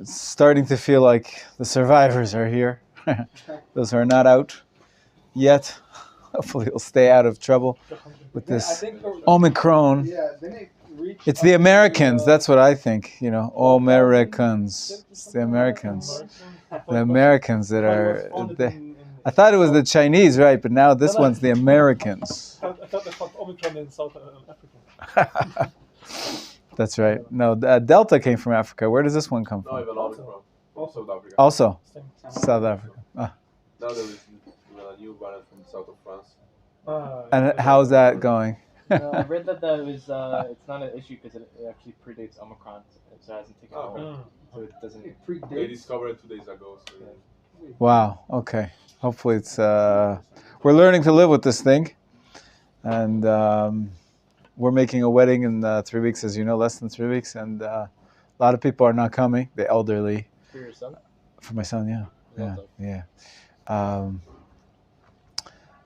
starting to feel like the survivors are here. Those who are not out yet, hopefully will stay out of trouble with this Omicron. It's the Americans, that's what I think, Americans. It's the Americans. The Americans that are... I thought it was the Chinese, right? But now this one's the Americans. I thought they found Omicron in South Africa. That's right. No, Delta came from Africa. Where does this one come from? No, even Omicron. Also South Africa. Also, South Africa. Now there is a new variant from south of France. And how's that going? I read that it was. It's not an issue because it actually predates Omicron, so it hasn't taken over. So it doesn't. They discovered it 2 days ago. So Wow. Okay. Hopefully it's. We're learning to live with this thing, and we're making a wedding in 3 weeks, as you know, less than 3 weeks, and a lot of people are not coming. The elderly. For your son? For my son, yeah.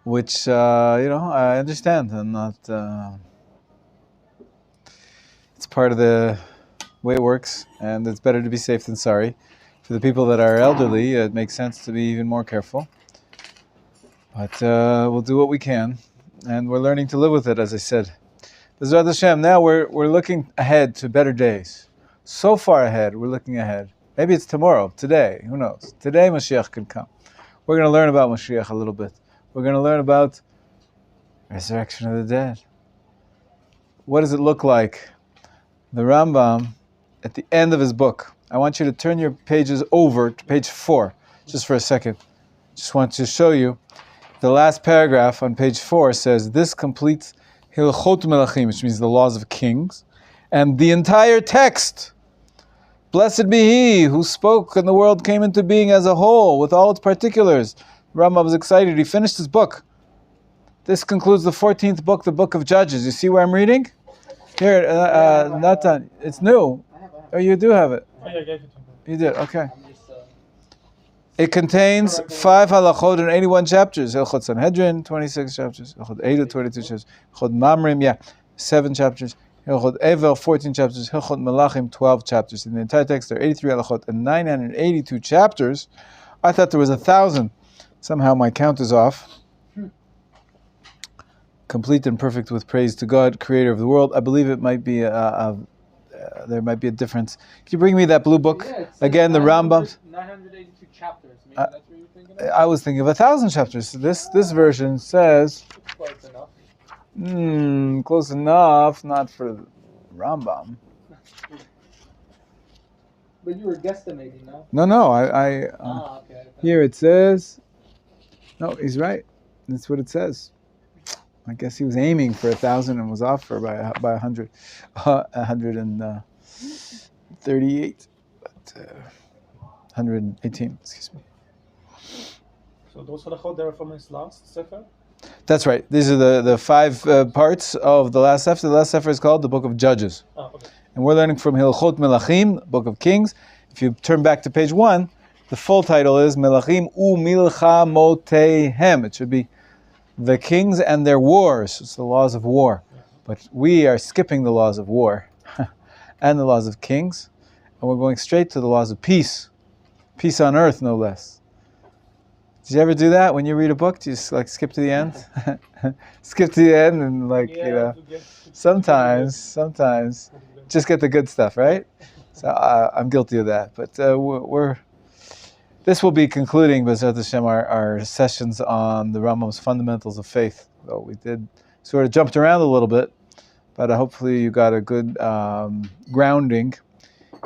Which I understand. I'm not. It's part of the way it works, and it's better to be safe than sorry. For the people that are elderly, it makes sense to be even more careful. But we'll do what we can, and we're learning to live with it, as I said. B'ezrat Hashem, now we're looking ahead to better days. So far ahead, we're looking ahead. Maybe it's tomorrow, today, who knows? Today Mashiach could come. We're going to learn about Mashiach a little bit. We're going to learn about resurrection of the dead. What does it look like? The Rambam, at the end of his book, I want you to turn your pages over to page 4, just for a second. Just want to show you. The last paragraph on page 4 says, this completes Hilchot Melachim, which means the laws of kings, and the entire text. Blessed be he who spoke and the world came into being as a whole, with all its particulars. Rambam was excited. He finished his book. This concludes the 14th book, the book of Judges. You see where I'm reading? Here, Natan, it's new. Oh, you do have it. Oh, yeah, I gave it to him. You did, okay. It contains 5 halachot and 81 chapters. Hilchot Sanhedrin, 26 chapters. Hilchot Eidah, 22 chapters. Hilchot Mamrim, 7 chapters. Hilchot Evel, 14 chapters. Hilchot Melachim, 12 chapters. In the entire text, there are 83 halachot and 982 chapters. I thought there was 1,000. Somehow my count is off. Complete and perfect with praise to God, creator of the world. I believe it might be there might be a difference. Can you bring me that blue book? Again, the Rambam. 982 chapters. Maybe that's what you're thinking of? I was thinking of 1,000 chapters. This version says... Close enough. Close enough. Not for Rambam. But you were guesstimating, no? No. Okay. Here it says... No, he's right. That's what it says. I guess he was aiming for 1,000 and was off for by 100, 138, but 118. Excuse me. So those halachot there are from his last sefer? That's right. These are the 5 parts of the last sefer. The last sefer is called the Book of Judges, Okay. and we're learning from Hilchot Melachim, Book of Kings. If you turn back to page 1, the full title is Melachim Umilchamotehem. It should be the kings and their wars. It's the laws of war. But we are skipping the laws of war and the laws of kings, and we're going straight to the laws of peace. Peace on earth, no less. Did you ever do that when you read a book? Do you just skip to the end? Skip to the end and sometimes just get the good stuff, right? So I'm guilty of that. But this will be concluding, B'ezrat Hashem, our sessions on the Rambam's fundamentals of faith. So we did sort of jumped around a little bit, but hopefully you got a good grounding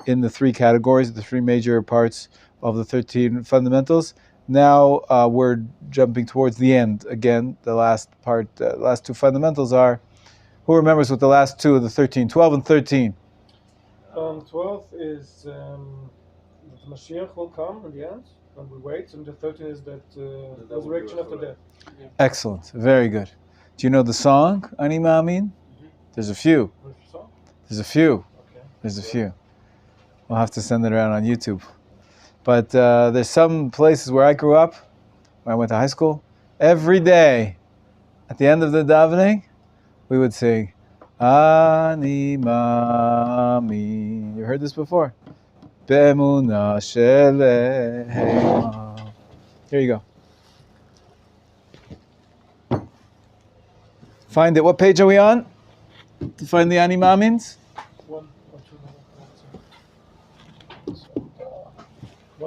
in the 3 categories, the 3 major parts of the 13 fundamentals. Now we're jumping towards the end. Again, the last part, the last 2 fundamentals are, who remembers what the last 2 of the 13, 12 and 13? 12 is that Mashiach will come in the end, and we wait. And the 13 is that resurrection after death. Excellent. Very good. Do you know the song, Ani Ma'amin? There's a few. There's a few. There's a few. We'll have to send it around on YouTube. But there's some places where I grew up, where I went to high school, every day, at the end of the davening, we would sing, Ani Ma'amin. You heard this before? Be'emunah Shelema. Here you go. Find it. What page are we on? To find the Ani Mamins? One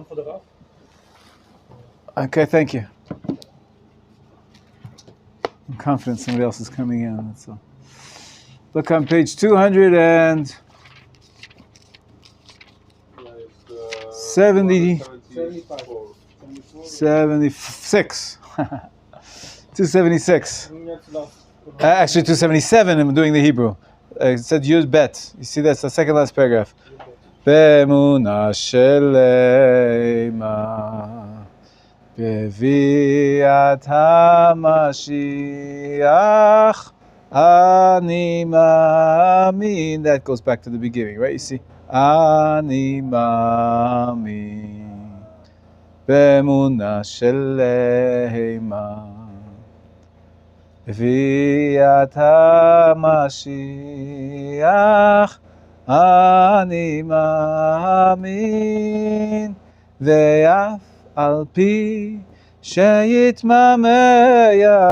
for the Rav. Okay, thank you. I'm confident somebody else is coming in. That's all. Look on page 276. 276. Actually, 277. I'm doing the Hebrew. It said Yud Bet. You see, that's the second last paragraph. Be'emunah Shelema Beviat HaMashiach Ani Mamin. That goes back to the beginning, right? You see, Ani Mamin Be'emunah Shelema Beviat HaMashiach Ani Mamin Ve'af al pi sheyitmameh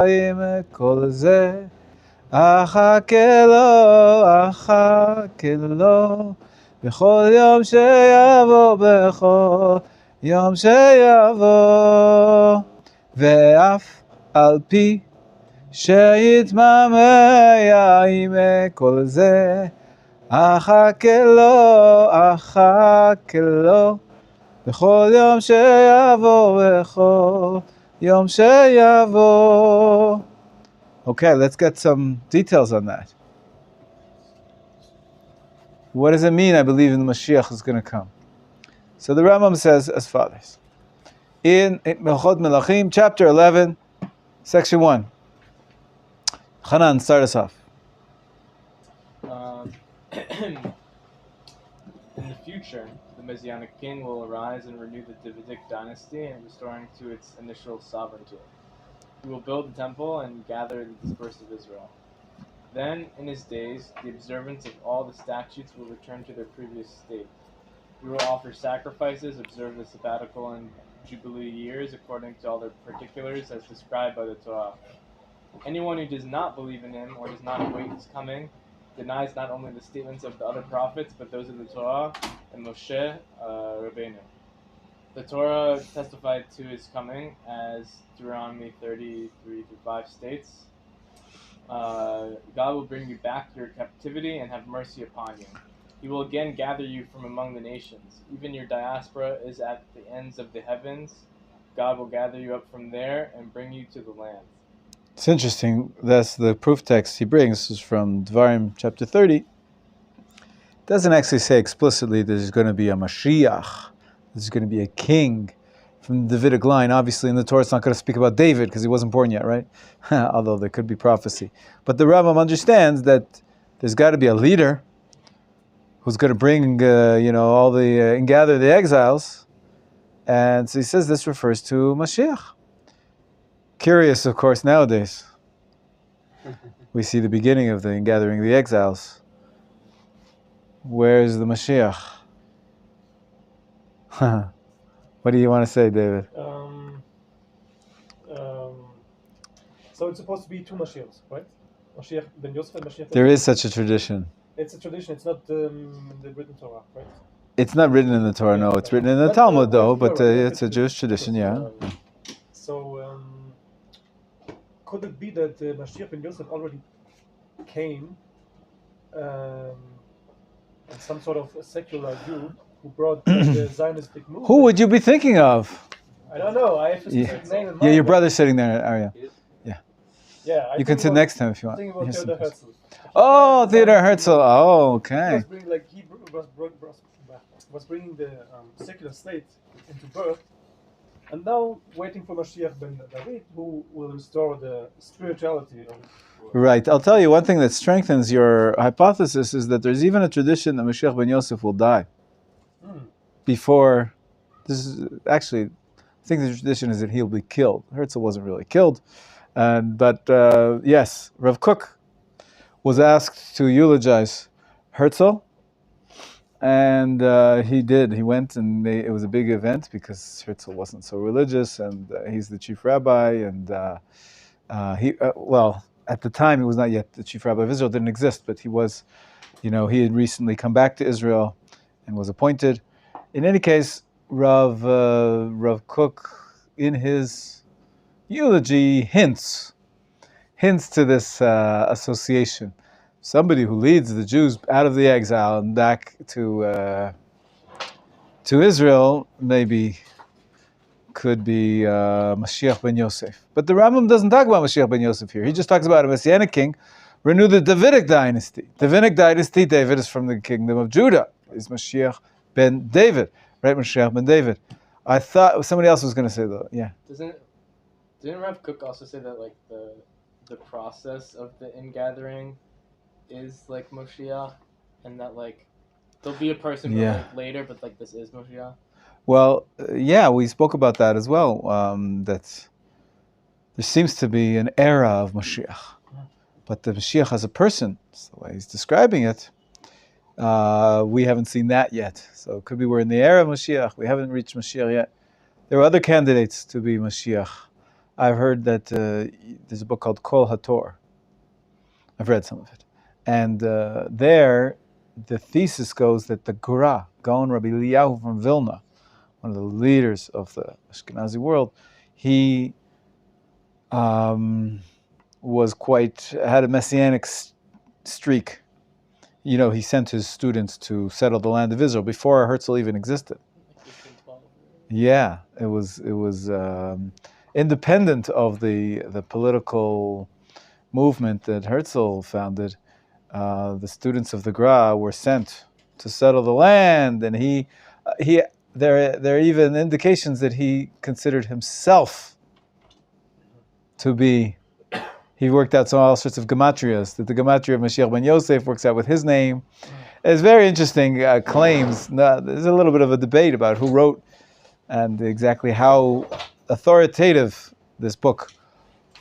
עם כל זה אחכה לו בכל יום שיבוא בכל יום שיבוא ואף על פי שיתממע עם כל זה אחכה לו בכל יום שיבוא בכל יום שיבוא. Okay, let's get some details on that. What does it mean, I believe in the Mashiach is going to come? So the Rambam says as follows. In Melchot Melachim, chapter 11, section 1. Hanan, start us off. In the future, the Messianic king will arise and renew the Davidic dynasty and restoring to its initial sovereignty. He will build the temple and gather the dispersed of Israel. Then, in his days, the observance of all the statutes will return to their previous state. We will offer sacrifices, observe the sabbatical and jubilee years according to all their particulars as described by the Torah. Anyone who does not believe in him or does not await his coming denies not only the statements of the other prophets, but those of the Torah and Moshe Rabbeinu. The Torah testified to his coming, as Deuteronomy 33-5 states. God will bring you back your captivity and have mercy upon you. He will again gather you from among the nations. Even your diaspora is at the ends of the heavens. God will gather you up from there and bring you to the land. It's interesting. That's the proof text he brings is from Dvarim chapter 30. It doesn't actually say explicitly there's going to be a Mashiach. There's going to be a king from the Davidic line. Obviously, in the Torah, it's not going to speak about David because he wasn't born yet, right? Although there could be prophecy. But the Rambam understands that there's got to be a leader who's going to bring, all the and gather the exiles. And so he says this refers to Mashiach. Curious, of course, nowadays. We see the beginning of the gathering the exiles. Where's the Mashiach? What do you want to say, David? So it's supposed to be two Mashiachs, right? Mashiach ben Yosef and Mashiach. There is such a tradition. It's a tradition. It's not the written Torah, right? It's not written in the Torah. No, it's written in the Talmud, though. But it's a Jewish tradition, yeah. So could it be that Mashiach ben Yosef already came, and some sort of secular Jew who brought the Zionistic movement? Who would you be thinking of? I don't know. I have a specific name in mind. Yeah, your brother's sitting there, Arya. Yeah, you can sit next to him if you want. I'm thinking about Theodor Herzl. Oh, Theodor Herzl. Oh, okay. He was bringing the secular state into birth, and now waiting for Mashiach ben David, who will restore the spirituality of it. Right. I'll tell you one thing that strengthens your hypothesis is that there's even a tradition that Mashiach ben Yosef will die before. This is actually, I think the tradition is that he'll be killed. Herzl wasn't really killed. But yes, Rav Kook was asked to eulogize Herzl, And he did. He went, and it was a big event because Herzl wasn't so religious, and he's the chief rabbi. And well, at the time, he was not yet the chief rabbi of Israel. Didn't exist, but he was. He had recently come back to Israel, and was appointed. In any case, Rav Kook, in his eulogy, hints to this association. Somebody who leads the Jews out of the exile and back to Israel maybe could be Mashiach ben Yosef. But the Rambam doesn't talk about Mashiach ben Yosef here. He just talks about a Messianic king, renew the Davidic dynasty. Davidic dynasty, David is from the kingdom of Judah. Is Mashiach ben David, right? Mashiach ben David. I thought somebody else was going to say that. Yeah. Didn't Rav Kook also say that like the process of the ingathering is like Moshiach, and that like there'll be a person like, later, but like this is Moshiach? Well, yeah, we spoke about that as well. That there seems to be an era of Mashiach, but the Mashiach as a person, that's the way he's describing it. We haven't seen that yet. So it could be we're in the era of Mashiach. We haven't reached Mashiach yet. There are other candidates to be Mashiach. I've heard that there's a book called Kol HaTor. I've read some of it. And there, the thesis goes that the Gura, Gaon Rabbi Eliyahu from Vilna, one of the leaders of the Ashkenazi world, he had a messianic streak. He sent his students to settle the land of Israel before Herzl even existed. Yeah, it was independent of the political movement that Herzl founded. The students of the Gra were sent to settle the land, and there are even indications that he considered himself to be. He worked out all sorts of gematrias, that the gematria of Mashiach ben Yosef works out with his name. It's very interesting claims. There's a little bit of a debate about who wrote and exactly how authoritative this book,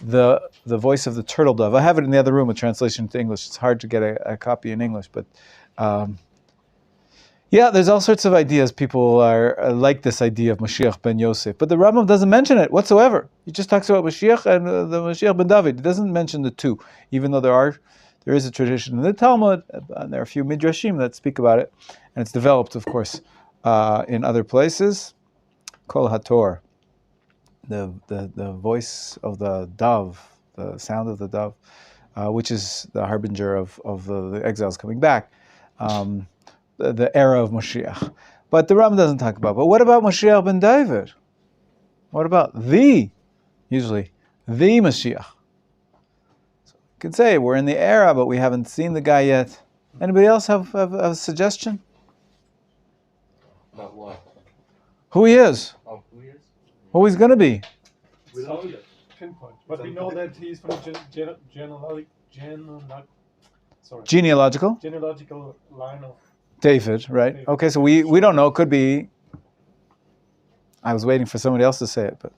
the Voice of the Turtle Dove. I have it in the other room, a translation to English. It's hard to get a copy in English, but there's all sorts of ideas. People are like this idea of Mashiach ben Yosef, but the Rambam doesn't mention it whatsoever. He just talks about Mashiach and the Mashiach ben David. He doesn't mention the two, even though there is a tradition in the Talmud, and there are a few midrashim that speak about it, and it's developed, of course, in other places. Kol HaTor, the voice of the dove, the sound of the dove, which is the harbinger of the exiles coming back. The era of Mashiach. But the Rambam doesn't talk about. But what about Mashiach ben David? What about usually the Mashiach? So you could say we're in the era, but we haven't seen the guy yet. Anybody else have a suggestion? About what? Who he is? Oh, who he is? Who he's going to be? We don't yet pinpoint, but we know that he's from genealogical line of David, right? David. Okay, so we don't know. Could be. I was waiting for somebody else to say it, but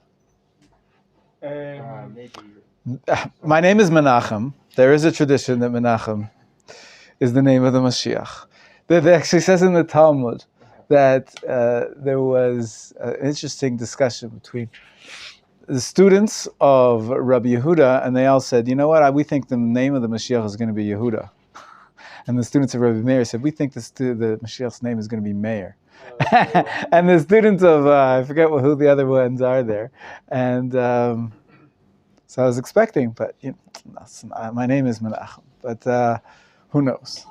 Maybe. my name is Menachem. There is a tradition that Menachem is the name of the Mashiach. That actually says in the Talmud that there was an interesting discussion between the students of Rabbi Yehuda, and they all said, you know what, we think the name of the Mashiach is going to be Yehuda. And the students of Rabbi Meir said, we think the Mashiach's name is going to be Meir. And the students of, I forget who the other ones are there. And so I was expecting, but my name is Menachem. But who knows?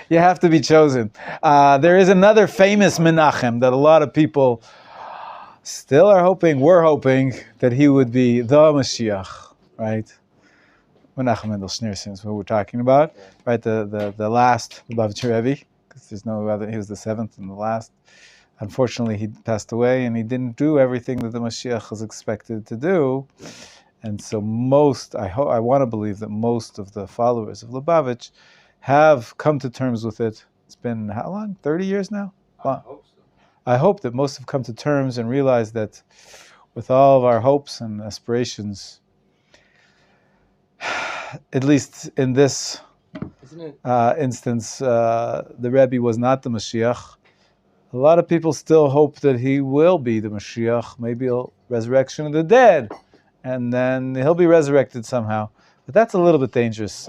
You have to be chosen. There is another famous Menachem that a lot of people still we're hoping that he would be the Mashiach, right? Menachem Mendel Schneerson is what we're talking about, right? The last Lubavitcher Rebbe, because there's no other. He was the seventh and the last. Unfortunately, he passed away, and he didn't do everything that the Mashiach was expected to do. And so I want to believe that most of the followers of Lubavitch have come to terms with it. It's been how long? 30 years now? I hope so. I hope that most have come to terms and realized that with all of our hopes and aspirations, at least in this Isn't it? instance, the Rebbe was not the Mashiach. A lot of people still hope that he will be the Mashiach, maybe resurrection of the dead, and then he'll be resurrected somehow. But that's a little bit dangerous.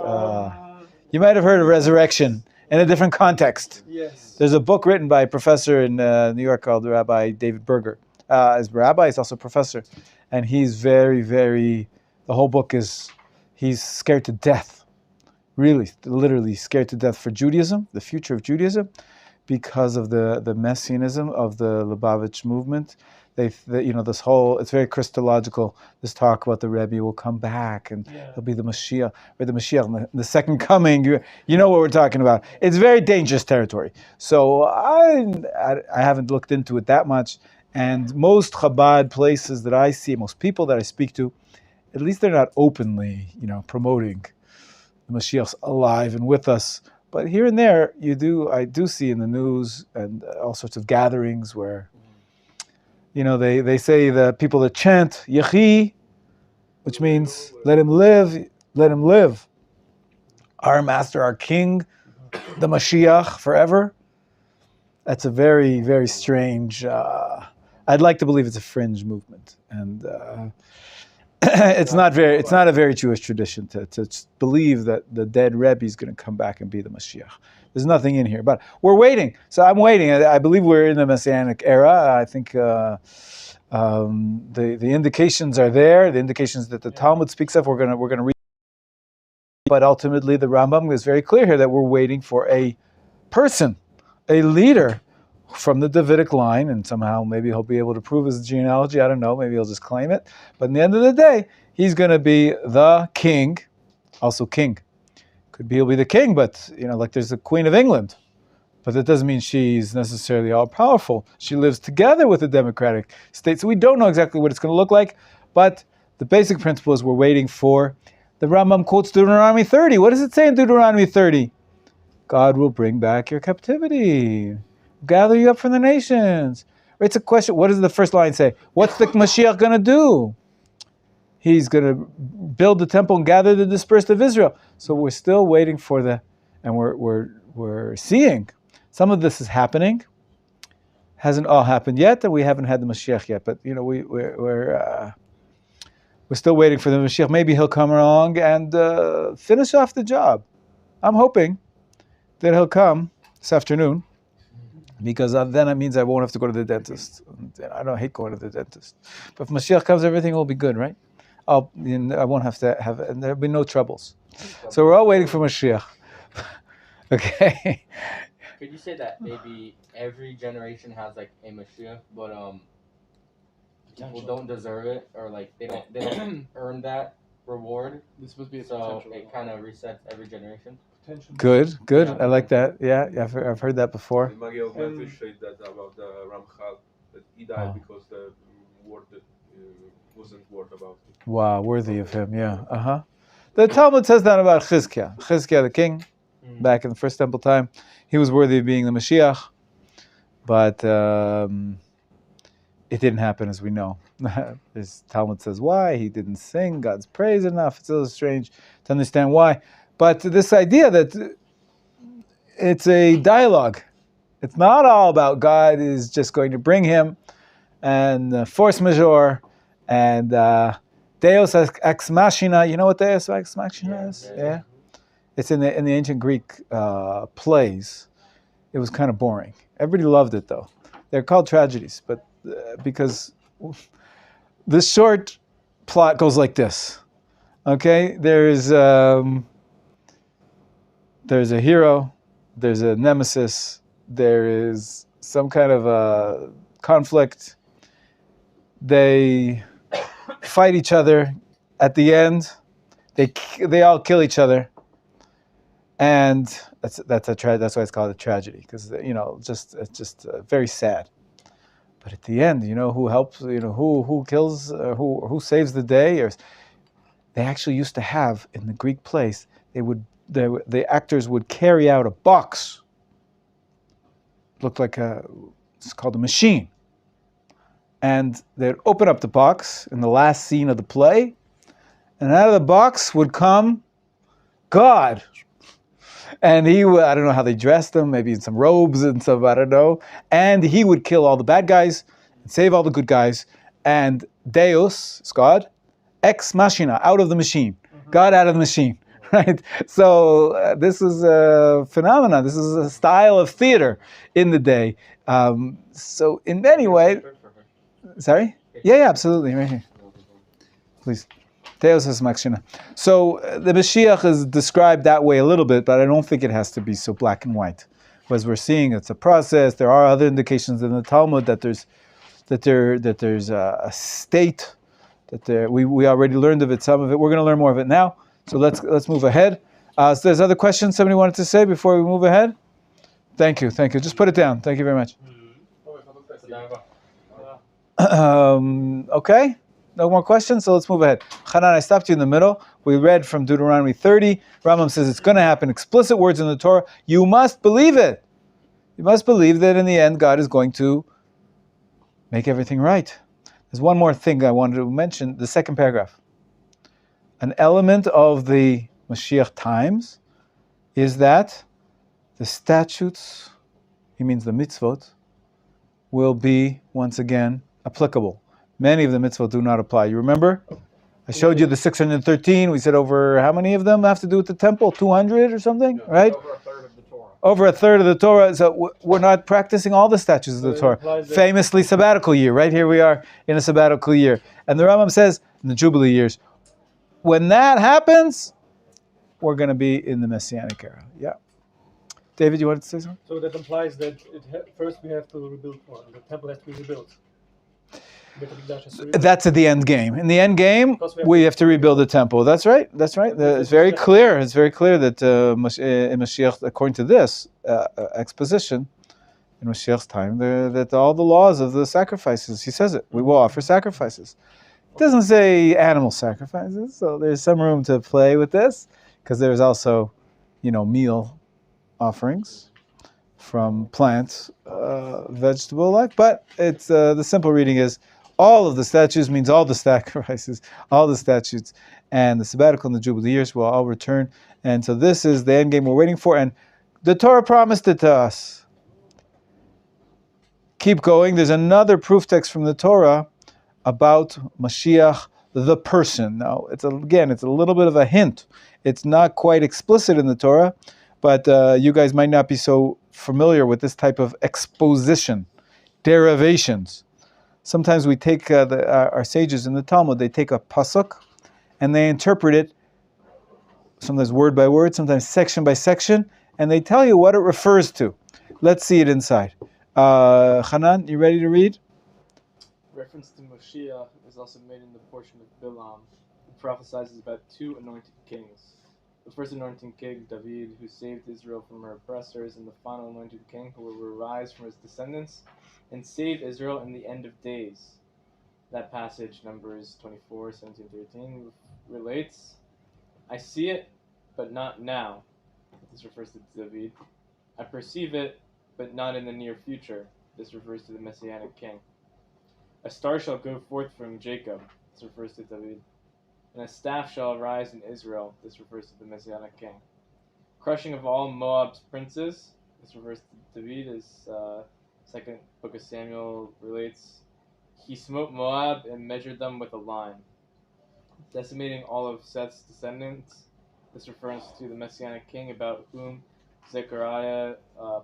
You might have heard of resurrection in a different context. Yes. There's a book written by a professor in New York called Rabbi David Berger. As rabbi, he's also a professor, and he's very, very. The whole book is he's scared to death, really, literally scared to death for Judaism, the future of Judaism, because of the messianism of the Lubavitch movement. This whole, it's very Christological, this talk about the Rebbe will come back and he'll be the Mashiach, or the Mashiach, the second coming, you know what we're talking about. It's very dangerous territory. So I haven't looked into it that much, and most Chabad places that I see, most people that I speak to, at least they're not openly, promoting the Mashiach's alive and with us. But here and there, I do see in the news and all sorts of gatherings where, they say the people that chant Yechi, which means let him live. Our master, our king, the Mashiach forever. That's a very, very strange. I'd like to believe it's a fringe movement, and it's not a very Jewish tradition to believe that the dead Rebbe is going to come back and be the Mashiach. There's nothing in here, but we're waiting. So I'm waiting. I believe we're in the Messianic era. I think the indications are there. The indications that the Talmud speaks of, we're going to read. But ultimately, the Rambam is very clear here that we're waiting for a person, a leader from the Davidic line, and somehow maybe he'll be able to prove his genealogy. I don't know. Maybe he'll just claim it. But in the end of the day, he's going to be the king, also king. Could be he'll be the king, but like there's the Queen of England, but that doesn't mean she's necessarily all powerful. She lives together with the democratic state, so we don't know exactly what it's going to look like. But the basic principle is we're waiting for. The Rambam quotes Deuteronomy 30. What does it say in Deuteronomy 30? God will bring back your captivity, gather you up from the nations. It's a question. What does the first line say? What's the Mashiach going to do? He's going to build the temple and gather the dispersed of Israel. So we're still waiting for and we're seeing some of this is happening. Hasn't all happened yet, and we haven't had the Mashiach yet. But we're still waiting for the Mashiach. Maybe he'll come along and finish off the job. I'm hoping that he'll come this afternoon, because then it means I won't have to go to the dentist. I don't hate going to the dentist. But if Mashiach comes, everything will be good, right? I won't have to and there'll be no troubles. So we're all waiting for Mashiach. Okay. Could you say that maybe every generation has like a Mashiach, but people don't deserve it, or like they don't earn that reward? This must be a So potential. it kind of resets every generation. Good. Yeah. I like that. Yeah, I've heard that before. The Magi of Memphis said that about the Ramchal, that he died because the word wasn't worth about it. Wow, worthy of him. Yeah. The Talmud says that about Chizkiah. Chizkiah, the king, back in the first temple time, he was worthy of being the Mashiach, but it didn't happen, as we know. This Talmud says why he didn't sing God's praise enough. It's a little strange to understand why. But this idea that it's a dialogue. It's not all about God is just going to bring him and force majeure and Deus ex machina. You know what Deus ex machina is? Yeah. It's in the ancient Greek plays. It was kind of boring. Everybody loved it though. They're called tragedies, but because this short plot goes like this. Okay, there's a hero, there's a nemesis, there is some kind of a conflict. They fight each other. At the end, they all kill each other, and that's why it's called a tragedy, because it's just very sad. But at the end, who helps? Who kills? Who saves the day? Or they actually used to have in the Greek plays. The actors would carry out a box. Looked like it's called a machine. And they'd open up the box in the last scene of the play, and out of the box would come God. And I don't know how they dressed him, maybe in some robes and some, I don't know. And he would kill all the bad guys and save all the good guys. And Deus is God, ex machina, out of the machine. God out of the machine, right? So this is a phenomenon. This is a style of theater in the day. So in many ways, sorry? Yeah, absolutely, right here. Please. Deus ex machina. So the Mashiach is described that way a little bit, but I don't think it has to be so black and white. As we're seeing, it's a process. There are other indications in the Talmud that there's a state that we already learned of it, some of it. We're going to learn more of it now. So let's move ahead. So there's other questions somebody wanted to say before we move ahead? Thank you. Just put it down. Thank you very much. Okay. No more questions, so let's move ahead. Hanan, I stopped you in the middle. We read from Deuteronomy 30. Rambam says it's going to happen. Explicit words in the Torah. You must believe it. You must believe that in the end, God is going to make everything right. There's one more thing I wanted to mention, the second paragraph. An element of the Mashiach times is that the statutes, he means the mitzvot, will be once again applicable. Many of the mitzvot do not apply. You remember? I showed you the 613. We said over how many of them have to do with the temple? 200 or something, right? Over a third of the Torah. Over a third of the Torah. So we're not practicing all the statutes of the Torah. Famously sabbatical year. Right here we are in a sabbatical year. And the Rambam says, in the Jubilee years, when that happens, we're going to be in the Messianic era. Yeah. David, you wanted to say something? So that implies that first we have to rebuild, or the temple has to be rebuilt. That's at the end game. In the end game, we have to rebuild the temple. That's right. It's very clear. It's very clear that in Mashiach, according to this exposition, in Mashiach's time, that all the laws of the sacrifices, he says it, we will offer sacrifices. It doesn't say animal sacrifices, so there's some room to play with this, because there's also, meal offerings from plant, vegetable life. But it's the simple reading is all of the statutes means all the sacrifices, all the statutes, and the sabbatical and the Jubilee years will all return. And so this is the end game we're waiting for. And the Torah promised it to us. Keep going. There's another proof text from the Torah about Mashiach, the person. Now, it's a little bit of a hint. It's not quite explicit in the Torah, but you guys might not be so familiar with this type of exposition, derivations. Sometimes we take our sages in the Talmud, they take a pasuk and they interpret it, sometimes word by word, sometimes section by section, and they tell you what it refers to. Let's see it inside. Hanan, you ready to read? Reference to Mashiach is also made in the portion of Bilam, who prophesies about two anointed kings. The first anointed king, David, who saved Israel from her oppressors, and the final anointed king, who will arise from his descendants and save Israel in the end of days. That passage, Numbers 24, 17, 13, relates, I see it, but not now. This refers to David. I perceive it, but not in the near future. This refers to the Messianic king. A star shall go forth from Jacob. This refers to David. And a staff shall arise in Israel. This refers to the Messianic king. Crushing of all Moab's princes. This refers to David, as second book of Samuel relates. He smote Moab and measured them with a line. Decimating all of Seth's descendants. This refers to the Messianic king about whom Zechariah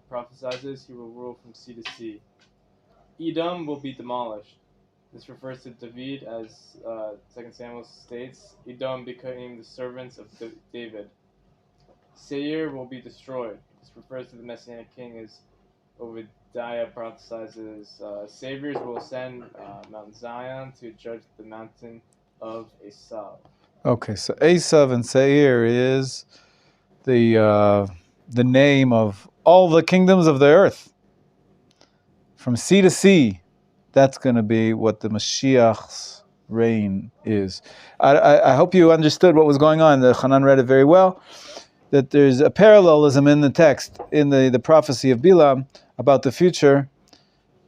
prophesies. He will rule from sea to sea. Edom will be demolished. This refers to David, as 2 Samuel states. Edom became the servants of David. Seir will be destroyed. This refers to the Messianic king, as Obadiah prophesies. Saviors will ascend Mount Zion to judge the mountain of Esav. Okay, so Esav and Seir is the name of all the kingdoms of the earth. From sea to sea, that's going to be what the Mashiach's reign is. I hope you understood what was going on. The Hanan read it very well, that there's a parallelism in the text, in the prophecy of Bilam about the future.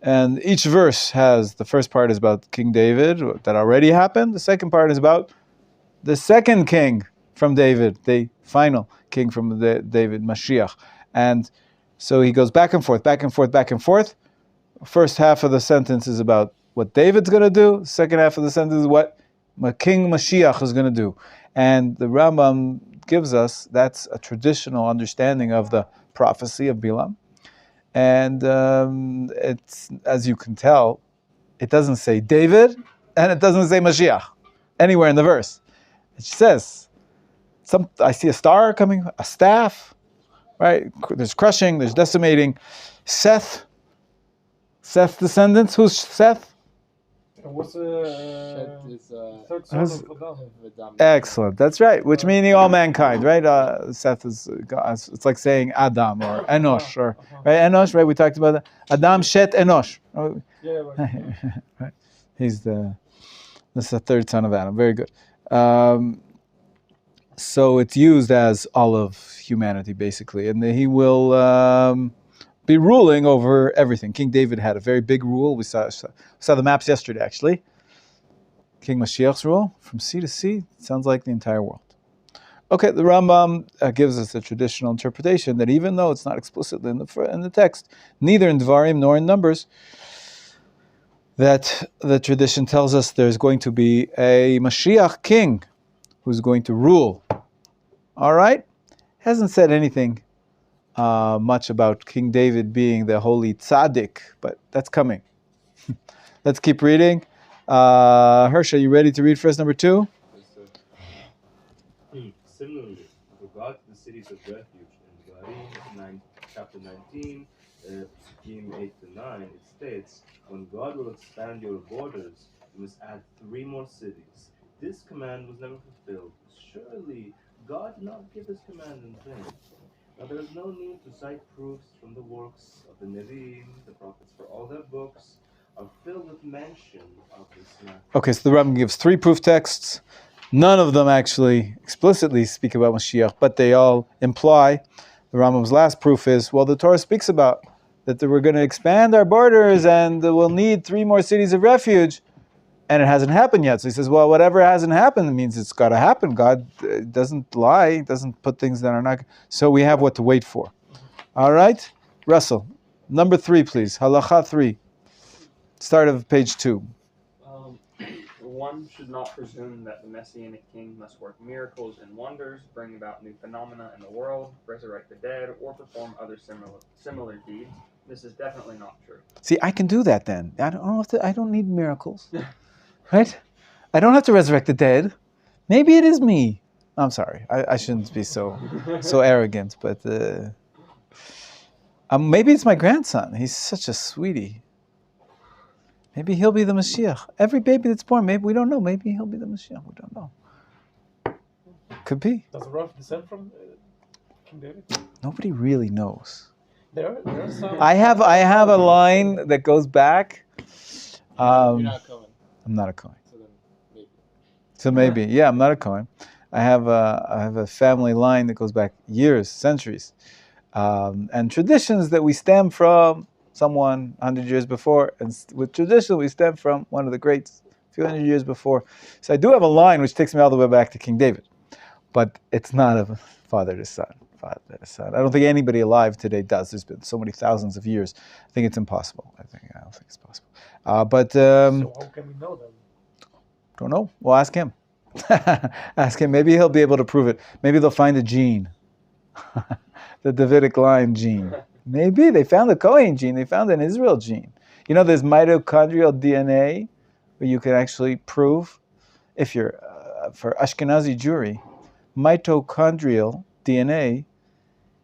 And each verse has, the first part is about King David, that already happened. The second part is about the second king from David, the final king from David, Mashiach. And so he goes back and forth, back and forth, back and forth. First half of the sentence is about what David's going to do. Second half of the sentence is what King Mashiach is going to do. And the Rambam gives us, that's a traditional understanding of the prophecy of Bilam. And it's, as you can tell, it doesn't say David, and it doesn't say Mashiach anywhere in the verse. It says, I see a star coming, a staff, right? There's crushing, there's decimating. Seth's descendants. Who's Seth? What's Shed the is third son Who's- of Adam? Excellent. That's right. Which meaning all mankind, right? Seth is. It's like saying Adam or Enosh, or right? Enosh, right? We talked about that. Adam, Shet, Enosh. Oh, Yeah, right. right. This is the third son of Adam. Very good. So it's used as all of humanity, basically, and he will be ruling over everything. King David had a very big rule. We saw the maps yesterday, actually. King Mashiach's rule from sea to sea sounds like the entire world. Okay, the Rambam gives us a traditional interpretation that even though it's not explicitly in the text, neither in Dvarim nor in Numbers, that the tradition tells us there's going to be a Mashiach king who's going to rule. All right? Hasn't said anything much about King David being the holy tzaddik, but that's coming. Let's keep reading. Hirsch, are you ready to read verse number 2? Similarly, with regard to the cities of refuge in Dvarim, chapter 19, Psukim 8 to 9, it states, when God will expand your borders, you must add 3 more cities. This command was never fulfilled. Surely, God did not give his command in vain. Now there is no need to cite proofs from the works of the Nevi'im, the prophets, for all their books are filled with mention of this matter. Okay, so the Rambam gives 3 proof texts. None of them actually explicitly speak about Mashiach, but they all imply. The Rambam's last proof is, well, the Torah speaks about that we're going to expand our borders and we'll need 3 more cities of refuge, and it hasn't happened yet. So he says, well, whatever hasn't happened means it's got to happen. God doesn't lie, doesn't put things that are not. So we have what to wait for. All right? Russell, number 3, please. Halacha 3. Start of page 2. One should not presume that the Messianic king must work miracles and wonders, bring about new phenomena in the world, resurrect the dead, or perform other similar deeds. This is definitely not true. See, I can do that then. I don't need miracles. Right? I don't have to resurrect the dead. Maybe it is me. I'm sorry. I shouldn't be so arrogant, but maybe it's my grandson. He's such a sweetie. Maybe he'll be the Mashiach. Every baby that's born, maybe we don't know. Maybe he'll be the Mashiach. We don't know. Could be. Does Rav descend from King David? Nobody really knows. There are some. I have a line that goes back. You're not Cohen, I'm not a Kohen. so then maybe. So maybe, yeah, I'm not a Kohen. I have a family line that goes back years, centuries, and traditions that we stem from someone 100 years before, and with tradition we stem from one of the greats a few hundred years before. So I do have a line which takes me all the way back to King David, but it's not a father to son. I don't think anybody alive today does. There's been so many thousands of years. I think it's impossible. I don't think it's possible. But So how can we know them? don't know. Well, ask him. Ask him. Maybe he'll be able to prove it. Maybe they'll find a gene, the Davidic line gene. Maybe they found the Kohen gene. They found an Israel gene. You know, there's mitochondrial DNA where you can actually prove, if you're for Ashkenazi Jewry, mitochondrial DNA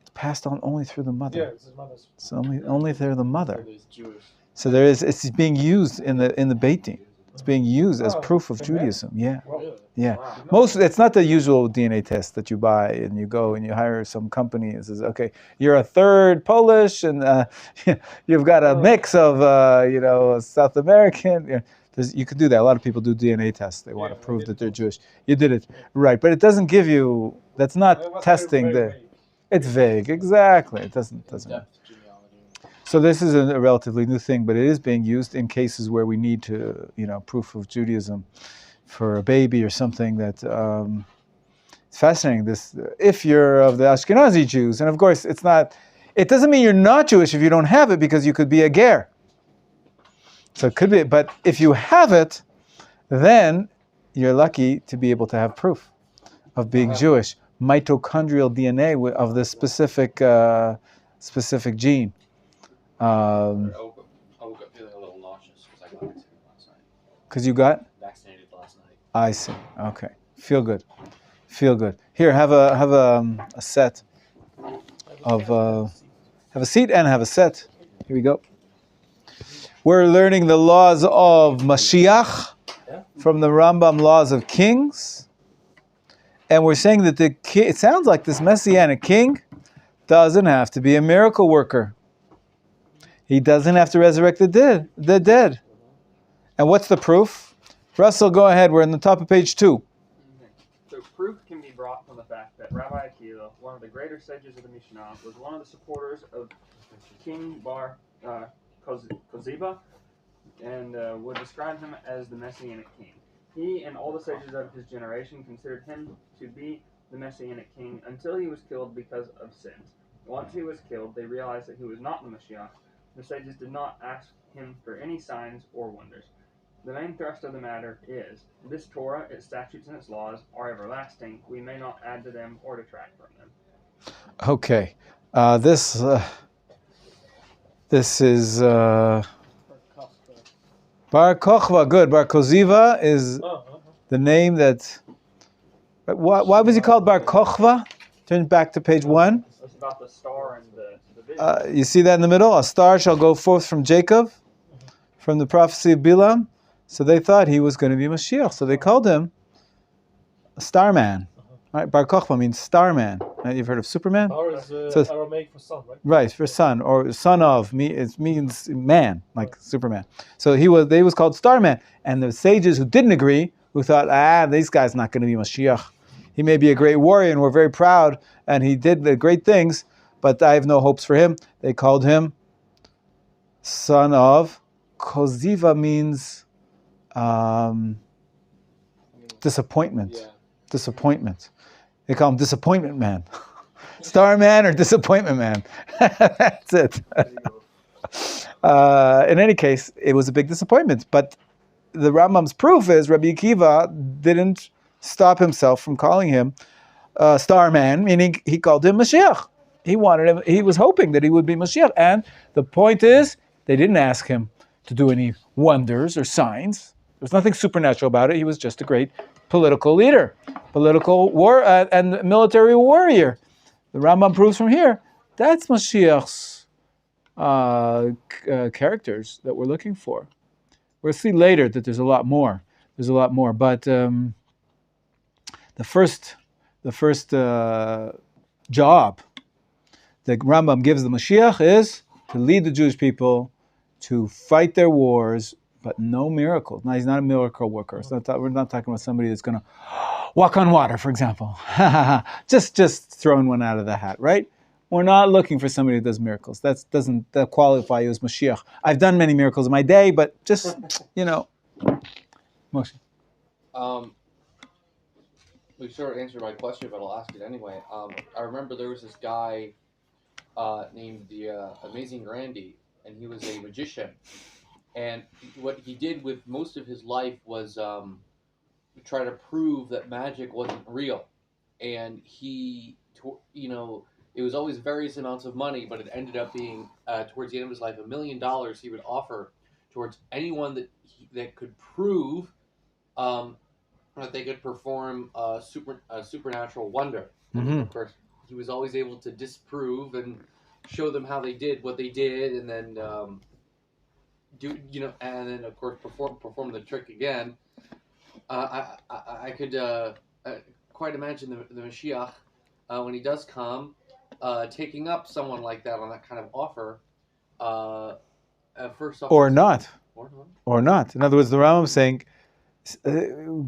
is passed on only through the mother. Yeah, it's his mother's. So only through the mother. There's Jewish. So it's being used in the Beitin. It's being used as proof of amen. Judaism. Yeah. Well, Yeah. Wow. It's not the usual DNA test that you buy and you go and you hire some company and says, okay, you're a third Polish and you've got a mix of South American. You could do that. A lot of people do DNA tests. They want to prove that they're Jewish. You did it right, but it doesn't give you. That's it not was testing very the. vague. It's vague. Exactly. It doesn't. Depth genealogy. So this is a relatively new thing, but it is being used in cases where we need to, proof of Judaism for a baby or something that It's fascinating. This, if you're of the Ashkenazi Jews, and of course, it's not. It doesn't mean you're not Jewish if you don't have it, because you could be a ger. So it could be, but if you have it, then you're lucky to be able to have proof of being Jewish. Mitochondrial DNA of the specific gene. I woke up feeling a little nauseous because I got vaccinated last night. Because you got? Vaccinated last night. I see. Okay. Feel good. Feel good. Here, have a set of have a seat and have a set. Here we go. We're learning the laws of Mashiach from the Rambam Laws of Kings, and we're saying that it sounds like this Messianic king doesn't have to be a miracle worker. He doesn't have to resurrect the dead. And what's the proof? Russell, go ahead. We're in the top of page 2. So proof can be brought from the fact that Rabbi Akilah, one of the greater sages of the Mishnah, was one of the supporters of King Bar Koziba, and would describe him as the Messianic king. He and all the sages of his generation considered him to be the Messianic king until he was killed because of sins. Once he was killed, they realized that he was not the Mashiach. The sages did not ask him for any signs or wonders. The main thrust of the matter is, this Torah, its statutes and its laws, are everlasting. We may not add to them or detract from them. Okay. This is Bar Kochva. Good. Bar Koziva is the name that... Why was he called Bar Kochva? Turn back to page 1. It's about the star and the vision. You see that in the middle? A star shall go forth from Jacob, from the prophecy of Bilam. So they thought he was going to be Mashiach. So they called him a starman. Right? Bar Kochva means starman. Right? You've heard of Superman? Bar is So- Aramaic for son, right? Right, for son or son of. It means man, like Superman. So they was called Starman. And the sages who didn't agree, who thought, this guy's not going to be Mashiach. He may be a great warrior, and we're very proud, and he did the great things, but I have no hopes for him. They called him son of. Koziva means disappointment. Yeah. Disappointment. They call him Disappointment Man. Starman or Disappointment Man. That's it. In any case, it was a big disappointment. But the Rambam's proof is Rabbi Akiva didn't stop himself from calling him Starman, meaning he called him Mashiach. He wanted him. He was hoping that he would be Mashiach. And the point is, they didn't ask him to do any wonders or signs. There was nothing supernatural about it. He was just a great political leader, political war and military warrior. The Rambam proves from here that's Mashiach's characters that we're looking for. We'll see later that there's a lot more. There's a lot more, but the first job that Rambam gives the Mashiach is to lead the Jewish people to fight their wars, but no miracles. Now, he's not a miracle worker. We're not talking about somebody that's going to walk on water, for example. just throwing one out of the hat, right? We're not looking for somebody who does miracles. That doesn't qualify you as Mashiach. I've done many miracles in my day, but just, Moshe. You sort of answered my question, but I'll ask it anyway. I remember there was this guy named the Amazing Randy, and he was a magician. And what he did with most of his life was try to prove that magic wasn't real. And he, it was always various amounts of money, but it ended up being, towards the end of his life, $1 million he would offer towards anyone that could prove that they could perform a supernatural wonder. Mm-hmm. Of course, he was always able to disprove and show them how they did what they did, and then and then of course perform the trick again. I could quite imagine the Mashiach when he does come, taking up someone like that on that kind of offer. First off, Or not. In other words, the Rambam saying,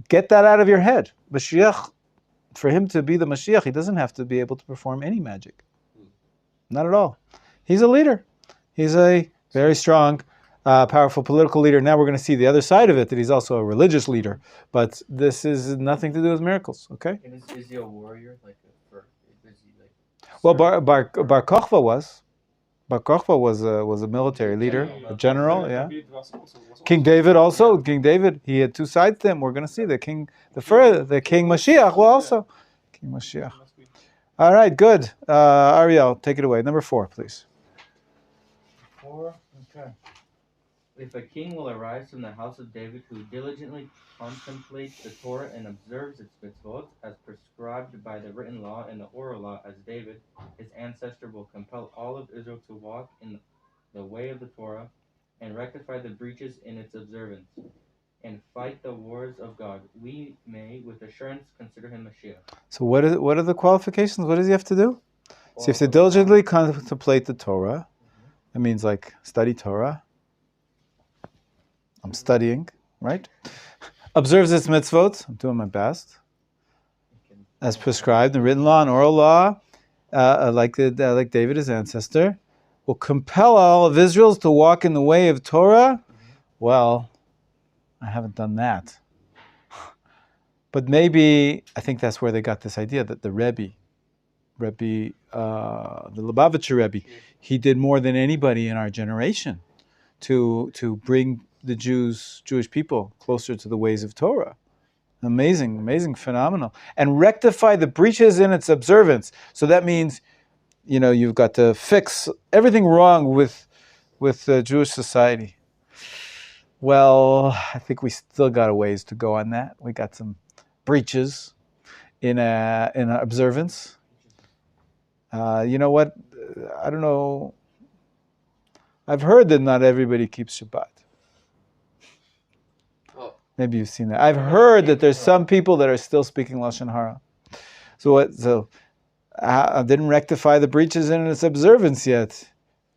get that out of your head. Mashiach, for him to be the Mashiach, he doesn't have to be able to perform any magic. Not at all. He's a leader. He's a very strong powerful political leader. Now we're going to see the other side of it, that he's also a religious leader. But this is nothing to do with miracles, okay? And is he a warrior? Is he like? Well, Bar Kokhba was. Bar Kokhba was a military leader, a general, yeah. King David also. King David, he had two sides to him. We're going to see the king Mashiach will also. King Mashiach. All right, good. Ariel, take it away. Number 4, please. 4. Okay. If a king will arise from the house of David who diligently contemplates the Torah and observes its mitzvot as prescribed by the written law and the oral law as David, his ancestor will compel all of Israel to walk in the way of the Torah and rectify the breaches in its observance and fight the wars of God. We may with assurance consider him Mashiach. So what are the qualifications? What does he have to do? So you have to diligently contemplate the Torah. That means like study Torah. I'm studying, right? Observes its mitzvot. I'm doing my best. As prescribed in written law and oral law, like David, his ancestor, will compel all of Israel to walk in the way of Torah. Well, I haven't done that. But maybe, I think that's where they got this idea that the Rebbe, the Lubavitcher Rebbe, he did more than anybody in our generation to bring the Jewish people closer to the ways of Torah. Amazing, phenomenal. And rectify the breaches in its observance. So that means, you've got to fix everything wrong with Jewish society. Well, I think we still got a ways to go on that. We got some breaches in observance. You know what? I don't know. I've heard that not everybody keeps Shabbat. Maybe you've seen that. I've heard that there's some people that are still speaking Lashon Hara. So I didn't rectify the breaches in its observance yet.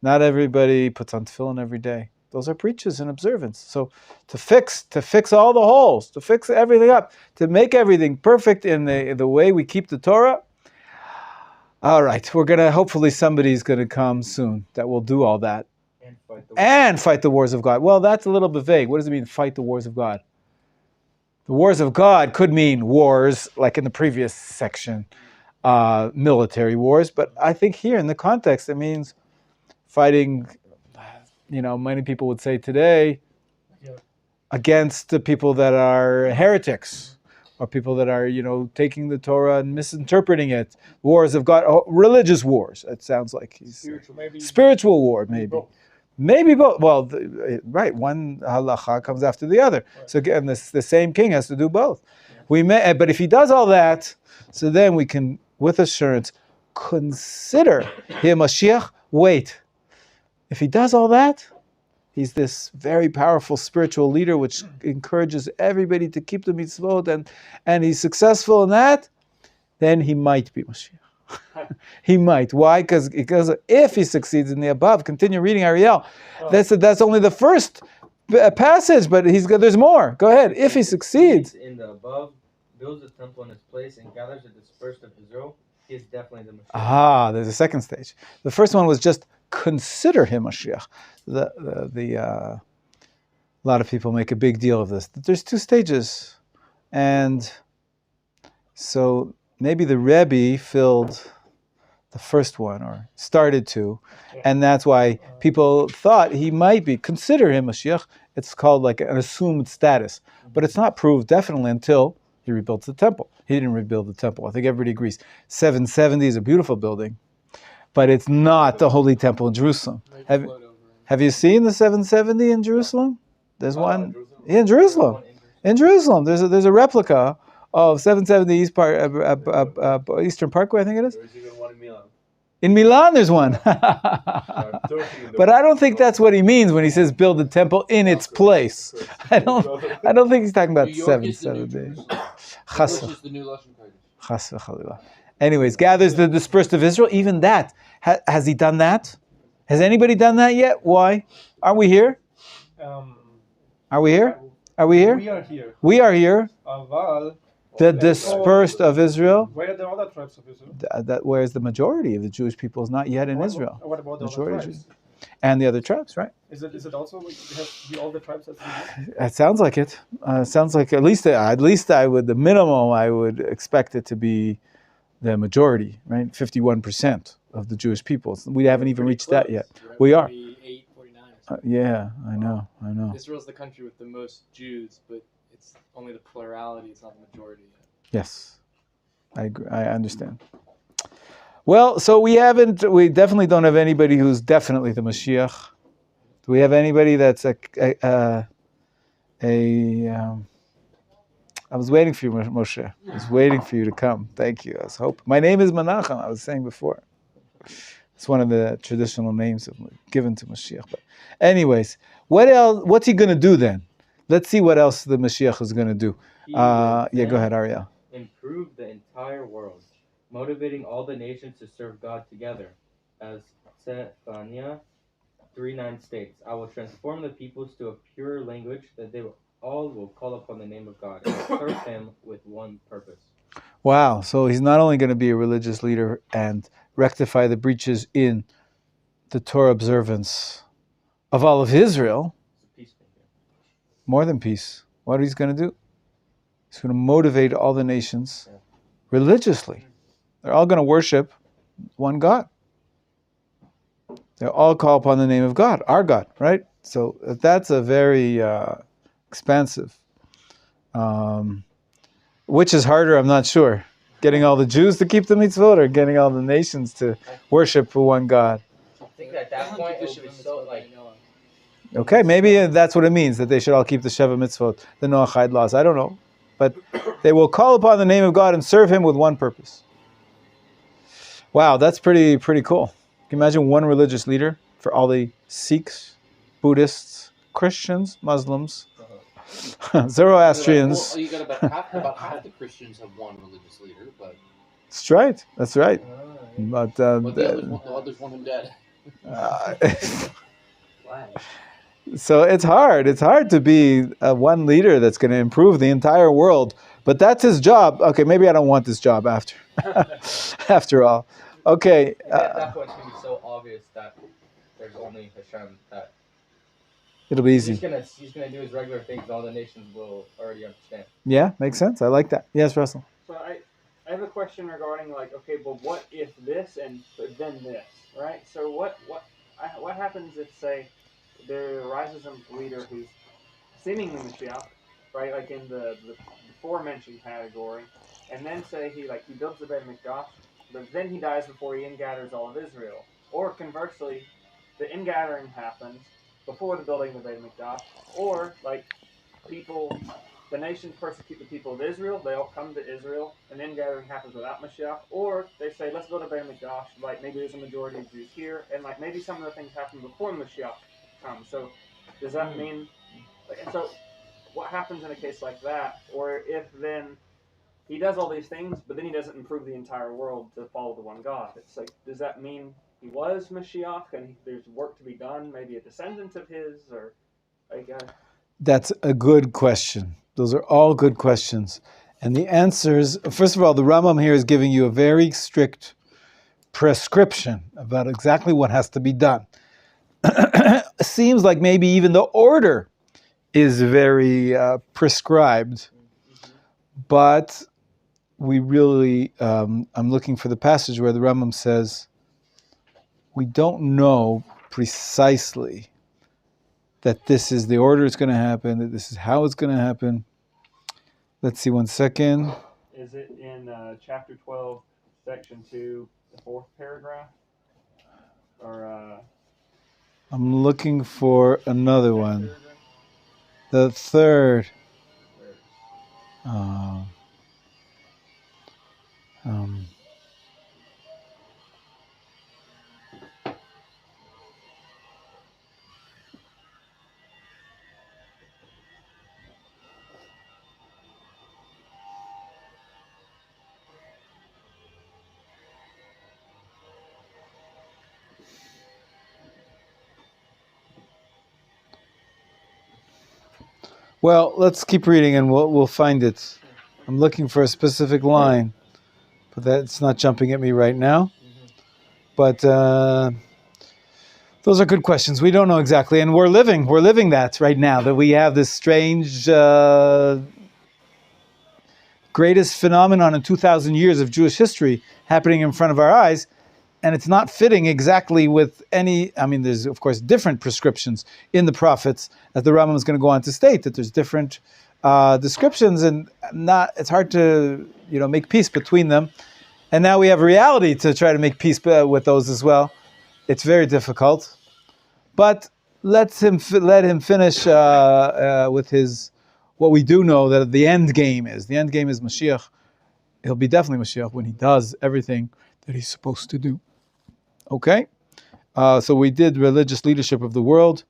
Not everybody puts on tefillin every day. Those are breaches in observance. So to fix all the holes, to fix everything up, to make everything perfect in the way we keep the Torah. All right, hopefully somebody's going to come soon that will do all that. And fight the wars of God. Well, that's a little bit vague. What does it mean, fight the wars of God? The wars of God could mean wars, like in the previous section, military wars. But I think here in the context, it means fighting, many people would say today, against the people that are heretics, or people that are, taking the Torah and misinterpreting it. Wars of God, religious wars. It sounds like he's spiritual war, maybe. Maybe both. Well, right. One halacha comes after the other. Right. So again, the same king has to do both. But if he does all that, so then we can, with assurance, consider him Mashiach. Wait, if he does all that, he's this very powerful spiritual leader, which encourages everybody to keep the mitzvot, and he's successful in that, then he might be Mashiach. He might. Why? Because if he succeeds in the above, continue reading Ariel. That's only the first passage, but there's more. Go ahead. If he succeeds in the above, builds a temple in its place, and gathers the dispersed of Israel, he is definitely the Mashiach. There's a second stage. The first one was just consider him Mashiach. A lot of people make a big deal of this. There's 2 stages, and so maybe the Rebbe filled the first one, or started to, and that's why people thought he might be. Consider him Mashiach. It's called like an assumed status, but it's not proved definitely until he rebuilds the temple. He didn't rebuild the temple. I think everybody agrees. 770 is a beautiful building, but it's not the Holy Temple in Jerusalem. Have you seen the 770 in Jerusalem? There's one in Jerusalem. In Jerusalem, there's a replica of 770 Eastern Parkway, I think it is. There's even one in Milan. In Milan, there's one. But I don't think that's what he means when he says build the temple in its place. I don't think he's talking about 770. Anyways, gathers the dispersed of Israel. Even that, has he done that? Has anybody done that yet? Why? Are we here? Are we here? Are we here? We are here. We are here. Aval, The dispersed of Israel. where are the other tribes of Israel? Whereas the majority of the Jewish people is not yet in Israel. What about the Majority other tribes? and the other tribes, right? Is it also like you have all the tribes as you It sounds like it. Sounds like at least I would, the minimum I would expect it to be the majority, right? 51% of the Jewish people. We haven't even reached that yet. We are. 48, 49 or something. Yeah, I know. Israel's the country with the most Jews, but it's only the plurality, it's not the majority yet. Yes, I agree. I understand. Well, so we definitely don't have anybody who's definitely the Mashiach. Do we have anybody that's I was waiting for you, Moshe. I was waiting for you to come. Thank you. I was hoping. My name is Menachem. I was saying before. It's one of the traditional names given to Mashiach. But anyways, what else? What's he going to do then? Let's see what else the Mashiach is going to do. Go ahead, Ariel. Improve the entire world, motivating all the nations to serve God together. As Zephaniah 3:9 states, I will transform the peoples to a pure language that they all will call upon the name of God and serve Him with one purpose. Wow, so he's not only going to be a religious leader and rectify the breaches in the Torah observance of all of Israel, more than peace. What he's going to do? He's going to motivate all the nations religiously. They're all going to worship one God. They all call upon the name of God, our God, right? So that's a very expansive. Which is harder, I'm not sure. Getting all the Jews to keep the mitzvot or getting all the nations to worship for one God? I think at that point it would be so like... Okay, maybe that's what it means, that they should all keep the Sheva mitzvot, the Noachide laws. I don't know. But they will call upon the name of God and serve Him with one purpose. Wow, that's pretty cool. Can you imagine one religious leader for all the Sikhs, Buddhists, Christians, Muslims, Zoroastrians? Well, you got about half the Christians have one religious leader, but That's right. But the others want him dead. So it's hard to be one leader that's going to improve the entire world, but that's his job. Okay, maybe I don't want this job after all. Okay. At that point, it's going to be so obvious that there's only Hashem that it'll be easy. He's gonna do his regular things. All the nations will already understand. Yeah, makes sense. I like that. Yes, Russell. So I have a question regarding but what if this and then this, right? So what happens if, say, there arises a leader who's seemingly Mashiach, right? Like in the aforementioned category, and then say he builds the Beit Mikdash, but then he dies before he ingathers all of Israel, or conversely, the ingathering happens before the building of the Beit Mikdash, or the nations persecute the people of Israel, they all come to Israel, and ingathering happens without Mashiach, or they say, let's build a Beit Mikdash, maybe there's a majority of Jews here, and maybe some of the things happen before Mashiach comes. So does that mean, so what happens in a case like that, or if then he does all these things, but then he doesn't improve the entire world to follow the one God? It's does that mean he was Mashiach and there's work to be done, maybe a descendant of his, or That's a good question. Those are all good questions. And the answers, first of all, the Rambam here is giving you a very strict prescription about exactly what has to be done. It seems like maybe even the order is very prescribed, but we really, I'm looking for the passage where the Rambam says, we don't know precisely that this is the order it's going to happen, that this is how it's going to happen. Let's see 1 second. Is it in chapter 12, section 2, the 4th paragraph? Or I'm looking for another one. The third. Well, let's keep reading and we'll find it. I'm looking for a specific line, but that's not jumping at me right now. But the Those are good questions. We don't know exactly, and we're living that right now. That we have this strange, greatest phenomenon in 2,000 years of Jewish history happening in front of our eyes, and it's not fitting exactly with any. I mean, there's of course different prescriptions in the prophets, as the Rambam is going to go on to state that there's different descriptions, and it's hard to make peace between them. And now we have reality to try to make peace with those as well. It's very difficult, but let him finish with his what we do know that the end game is. The end game is Mashiach. He'll be definitely Mashiach when he does everything that he's supposed to do. Okay, so we did religious leadership of the world.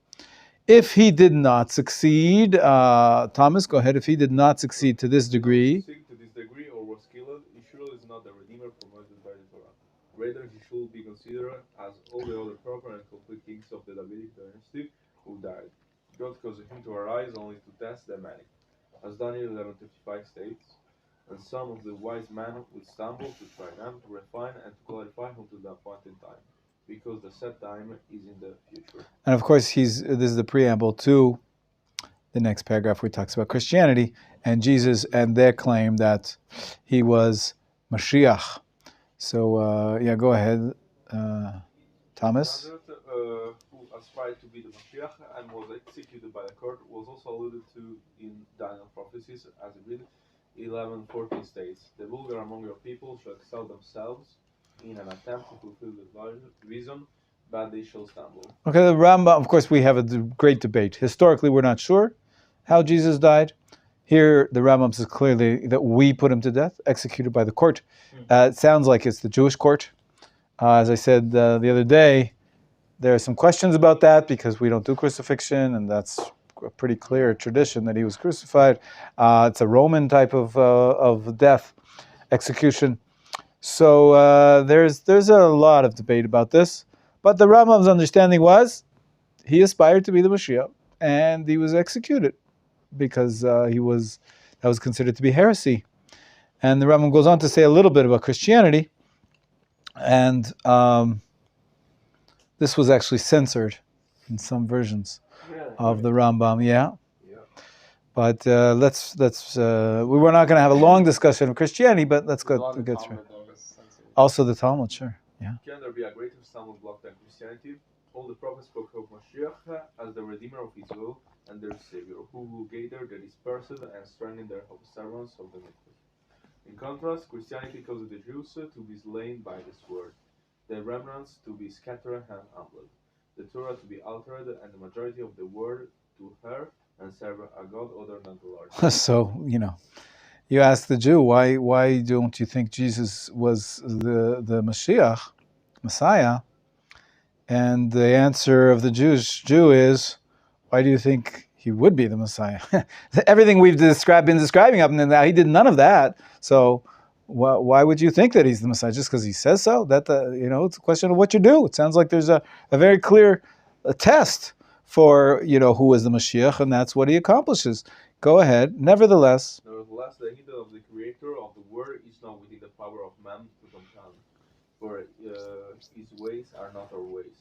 If he did not succeed, Thomas, go ahead. If he did not succeed to this degree, or was killed, Israel is not the redeemer promoted by the Torah. Rather, he should be considered as all the other proper and complete kings of the Davidic dynasty who died. God caused him to arise only to test the many, as Daniel 11:55 states. And some of the wise men would stumble to try them, to refine and to qualify unto the appointed time, because the set time is in the future. And of course, this is the preamble to the next paragraph where he talks about Christianity and Jesus and their claim that he was Mashiach. So, go ahead, Thomas. Who aspired to be the Mashiach and was executed by the court was also alluded to in Daniel prophecies, as it read 11:14 states, "The vulgar among your people shall excel themselves in an attempt to fulfill the vision, but they shall stumble." Okay, the Rambam, of course, we have a great debate. Historically, we're not sure how Jesus died. Here, the Rambam says clearly that we put him to death, executed by the court. It sounds like it's the Jewish court. As I said the other day, there are some questions about that because we don't do crucifixion, and that's a pretty clear tradition that he was crucified. It's a Roman type of death, execution. So there's a lot of debate about this. But the Rambam's understanding was he aspired to be the Mashiach, and he was executed because that was considered to be heresy. And the Rambam goes on to say a little bit about Christianity, and this was actually censored in some versions of the Rambam. Yeah. But let's we were not going to have a long discussion of Christianity, but let's go get through. Also the Talmud, sure. Yeah. Can there be a greater stumbling block than Christianity? All the prophets spoke of Mashiach as the Redeemer of Israel and their Savior, who will gather the dispersed and strengthen their observance of the mitzvah. In contrast, Christianity caused the Jews to be slain by the sword, the remnants to be scattered and humbled, the Torah to be altered, and the majority of the world to err and serve a God other than the Lord. So, you ask the Jew, why don't you think Jesus was the Mashiach, Messiah? And the answer of the Jew is, why do you think he would be the Messiah? Everything we've been describing up until now, he did none of that. So why would you think that he's the Messiah? Just because he says so? It's a question of what you do. It sounds like there's a very clear test for, who is the Mashiach, and that's what he accomplishes. Go ahead. Nevertheless, the hidden of the Creator of the world is not within the power of man to comprehend, for his ways are not our ways,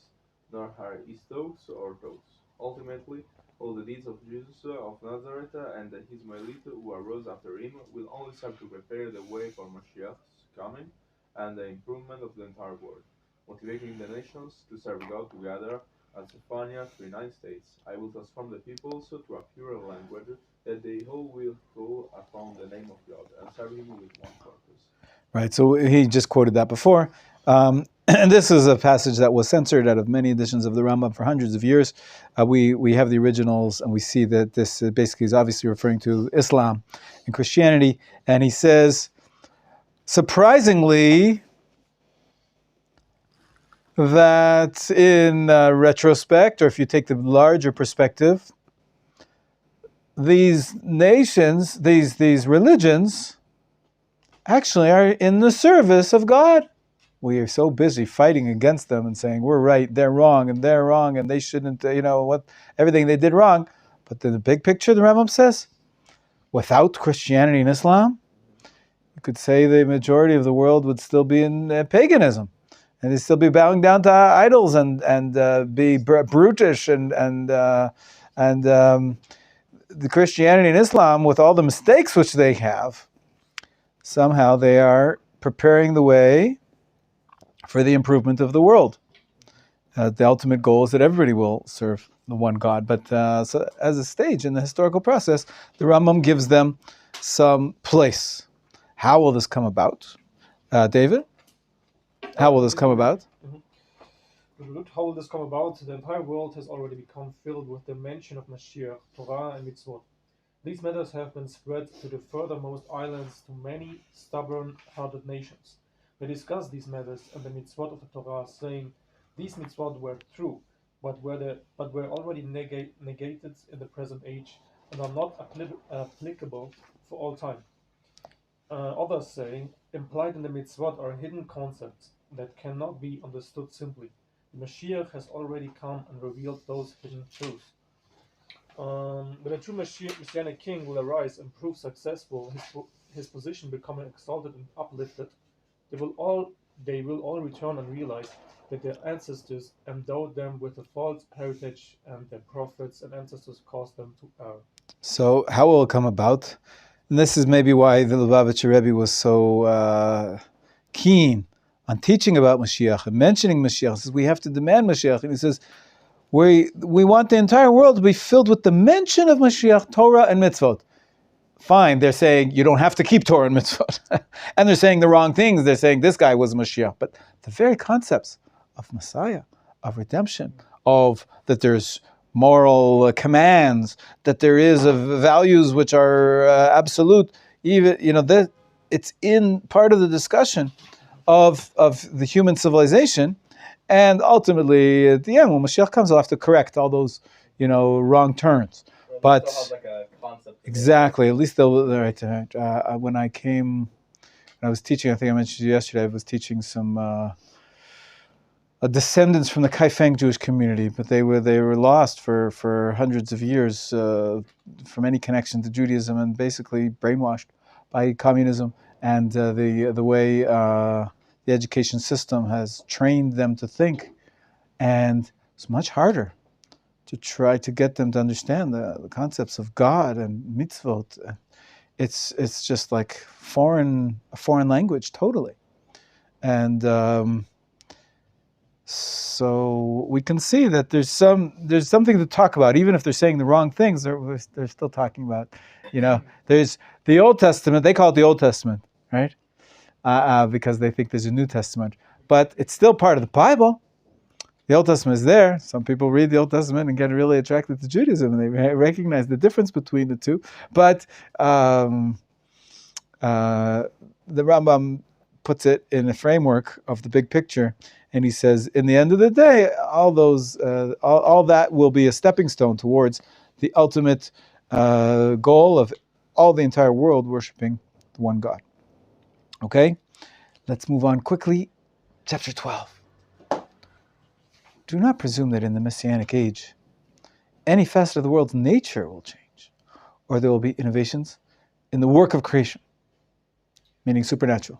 nor are his thoughts our thoughts. Ultimately, all the deeds of Jesus of Nazareth and his Israelites who arose after him will only serve to prepare the way for Mashiach's coming and the improvement of the entire world, motivating the nations to serve God together. As Zephaniah 3:9 states, I will transform the peoples to a purer language, that they all will call upon the name of God and serve him with one purpose. Right, so he just quoted that before. And this is a passage that was censored out of many editions of the Rambam for hundreds of years. We have the originals, and we see that this basically is obviously referring to Islam and Christianity. And he says, surprisingly, that in retrospect, or if you take the larger perspective, these nations, these religions, actually are in the service of God. We are so busy fighting against them and saying we're right, they're wrong, and they shouldn't, everything they did wrong. But in the big picture, the Rambam says, without Christianity and Islam, you could say the majority of the world would still be in paganism. and they still be bowing down to idols and be brutish and the Christianity and Islam, with all the mistakes which they have, somehow they are preparing the way for the improvement of the world. The ultimate goal is that everybody will serve the one God. But so as a stage in the historical process, the Rambam gives them some place. How will this come about? David? How will this come about? How will this come about? The entire world has already become filled with the mention of Mashiach, Torah, and Mitzvot. These matters have been spread to the furthermost islands to many stubborn-hearted nations. They discuss these matters and the Mitzvot of the Torah, saying these Mitzvot were true, but were already negated in the present age and are not applicable for all time. Others say implied in the Mitzvot are hidden concepts that cannot be understood simply. The Mashiach has already come and revealed those hidden truths. When a true Messianic king will arise and prove successful, his position becoming exalted and uplifted, they will all return and realize that their ancestors endowed them with a false heritage, and their prophets and ancestors caused them to err. So how will it come about? And this is maybe why the Lubavitcher Rebbe was so keen on teaching about Mashiach and mentioning Mashiach. He says we have to demand Mashiach, and he says we want the entire world to be filled with the mention of Mashiach, Torah, and Mitzvot. Fine, they're saying you don't have to keep Torah and Mitzvot, and they're saying the wrong things. They're saying this guy was Mashiach, but the very concepts of Messiah, of redemption, of that there's moral commands, that there is values which are absolute. Even that it's in part of the discussion of the human civilization, and ultimately at the end, when Mashiach comes, he'll have to correct all those wrong turns. But still have like a concept. Exactly, at least they'll right. When I was teaching, I think I mentioned to you yesterday, I was teaching some descendants from the Kaifeng Jewish community, but they were lost for hundreds of years from any connection to Judaism, and basically brainwashed by communism and the way the education system has trained them to think, and it's much harder to try to get them to understand the concepts of God and mitzvot. It's just like a foreign language totally, and so we can see that there's something to talk about, even if they're saying the wrong things. They're still talking about, there's the Old Testament. They call it the Old Testament, right? Because they think there's a New Testament, but it's still part of the Bible. The Old Testament is there. Some people read the Old Testament and get really attracted to Judaism, and they recognize the difference between the two. But the Rambam puts it in a framework of the big picture, and he says, in the end of the day, all that will be a stepping stone towards the ultimate goal of all the entire world worshiping the one God. Okay, let's move on quickly. Chapter 12. Do not presume that in the Messianic age, any facet of the world's nature will change, or there will be innovations in the work of creation, meaning supernatural.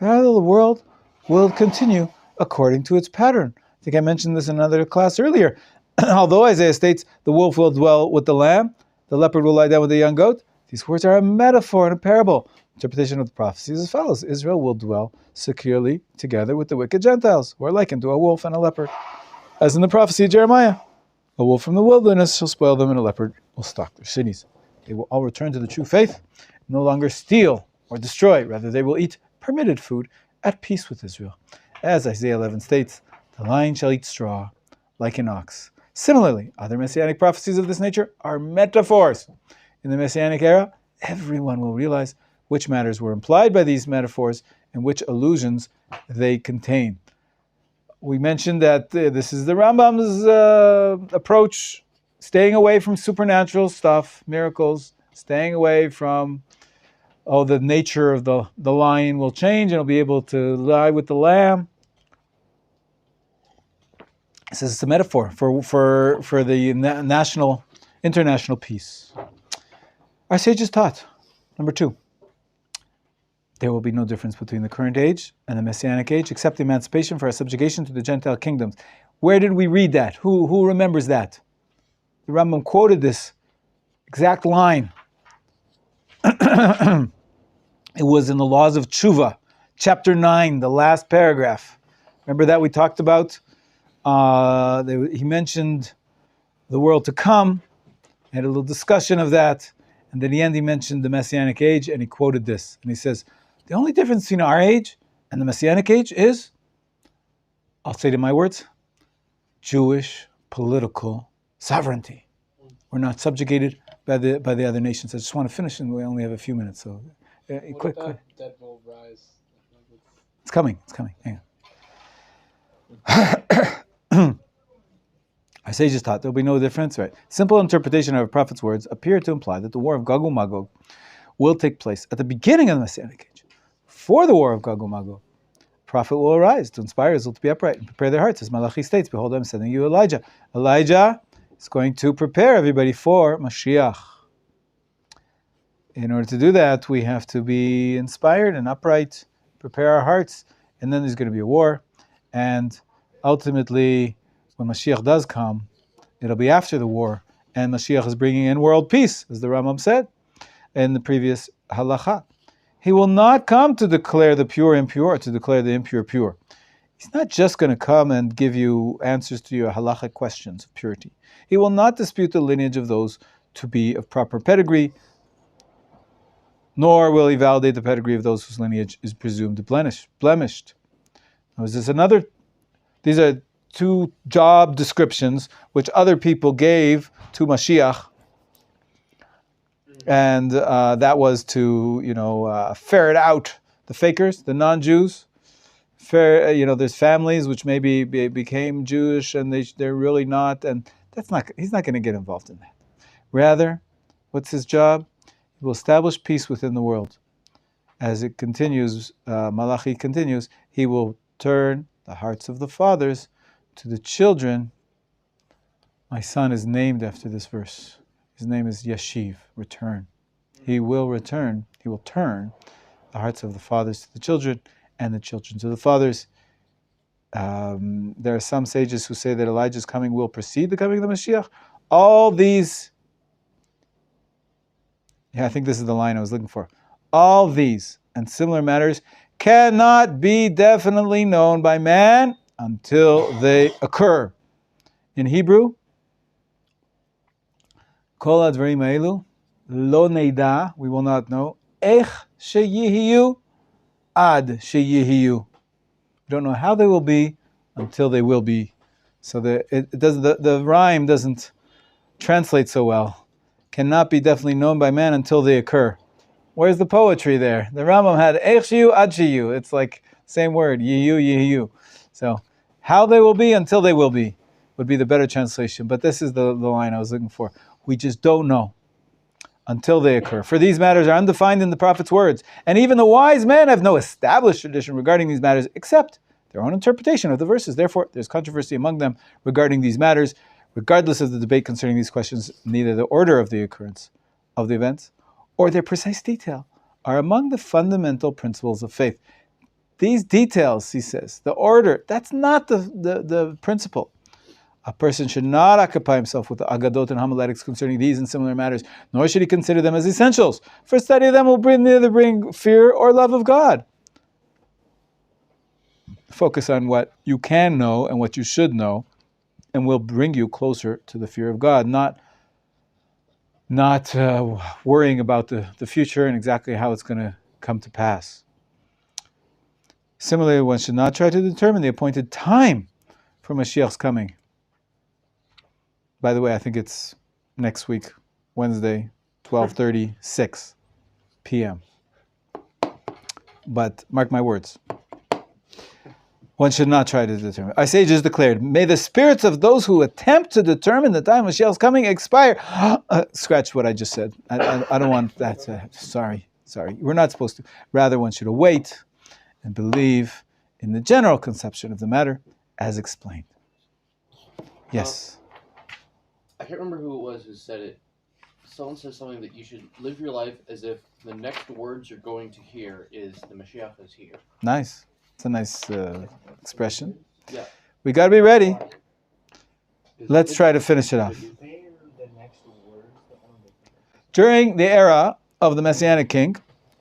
Rather, the world will continue according to its pattern. I think I mentioned this in another class earlier. Although Isaiah states, the wolf will dwell with the lamb, the leopard will lie down with the young goat, these words are a metaphor and a parable. Interpretation of the prophecy is as follows. Israel will dwell securely together with the wicked Gentiles, who are likened to a wolf and a leopard. As in the prophecy of Jeremiah, a wolf from the wilderness shall spoil them, and a leopard will stalk their cities. They will all return to the true faith, no longer steal or destroy. Rather, they will eat permitted food at peace with Israel. As Isaiah 11 states, the lion shall eat straw like an ox. Similarly, other messianic prophecies of this nature are metaphors. In the messianic era, everyone will realize which matters were implied by these metaphors and which allusions they contain. We mentioned that this is the Rambam's approach, staying away from supernatural stuff, miracles, staying away from, the nature of the lion will change and he'll be able to lie with the lamb. This is a metaphor for the international peace. Our sages taught, number 2, there will be no difference between the current age and the Messianic age, except the emancipation for our subjugation to the Gentile kingdoms. Where did we read that? Who remembers that? The Rambam quoted this exact line. It was in the Laws of Tshuva, chapter 9, the last paragraph. Remember that we talked about? He mentioned the world to come, had a little discussion of that, and at the end he mentioned the Messianic age, and he quoted this. And he says, the only difference between our age and the Messianic age is, I'll say it in my words, Jewish political sovereignty. We're not subjugated by the other nations. I just want to finish, and we only have a few minutes, so quick. Dead will rise. It's coming. Hang on. Our sages taught there will be no difference, right? Simple interpretation of a prophet's words appear to imply that the war of Gog and Magog will take place at the beginning of the Messianic age. For the war of Gog and Magog, a prophet will arise to inspire Israel to be upright and prepare their hearts. As Malachi states, behold, I'm sending you Elijah. Elijah is going to prepare everybody for Mashiach. In order to do that, we have to be inspired and upright, prepare our hearts, and then there's going to be a war. And ultimately, when Mashiach does come, it'll be after the war, and Mashiach is bringing in world peace, as the Rambam said in the previous halacha. He will not come to declare the pure impure, or to declare the impure pure. He's not just going to come and give you answers to your halachic questions of purity. He will not dispute the lineage of those to be of proper pedigree, nor will he validate the pedigree of those whose lineage is presumed blemished. Now, these are two job descriptions which other people gave to Mashiach, and that was to ferret out the fakers, the non-Jews. There's families which maybe became Jewish and they're really not, and he's not going to get involved in that. Rather, what's his job? He will establish peace within the world. As it continues, Malachi continues, he will turn the hearts of the fathers to the children. My son is named after this verse. His name is Yashiv, return. He will return. He will turn the hearts of the fathers to the children and the children to the fathers. There are some sages who say that Elijah's coming will precede the coming of the Mashiach. All these, I think this is the line I was looking for. All these and similar matters cannot be definitely known by man until they occur. In Hebrew, Kol advarim ha'elu lo neida, we will not know, ech sheyihiyu ad sheyihiyu. We don't know how they will be until they will be. So the rhyme doesn't translate so well. Cannot be definitely known by man until they occur. Where's the poetry there? The Rambam had ech sheyu ad sheyu. It's like same word, yiyu, yihiyu. So how they will be until they will be would be the better translation. But this is the line I was looking for. We just don't know until they occur. For these matters are undefined in the prophet's words. And even the wise men have no established tradition regarding these matters except their own interpretation of the verses. Therefore, there's controversy among them regarding these matters. Regardless of the debate concerning these questions, neither the order of the occurrence of the events or their precise detail are among the fundamental principles of faith. These details, he says, the order, that's not the principle. A person should not occupy himself with the agadot and homiletics concerning these and similar matters, nor should he consider them as essentials. For study of them will neither bring fear or love of God. Focus on what you can know and what you should know, and will bring you closer to the fear of God, not worrying about the future and exactly how it's going to come to pass. Similarly, one should not try to determine the appointed time for Mashiach's coming. By the way, I think it's next week, Wednesday, 12:30, 6 p.m. But mark my words. One should not try to determine. Our sages declared, may the spirits of those who attempt to determine the time Mashiach's coming expire. Scratch what I just said. I don't want that to... Sorry. We're not supposed to. Rather, one should await and believe in the general conception of the matter as explained. Yes. I can't remember who it was who said it someone says something that you should live your life as if the next words you're going to hear is the Mashiach is here. Nice. It's a nice expression. Yeah. We got to be ready. Let's try to finish it off. During the era of the Messianic king,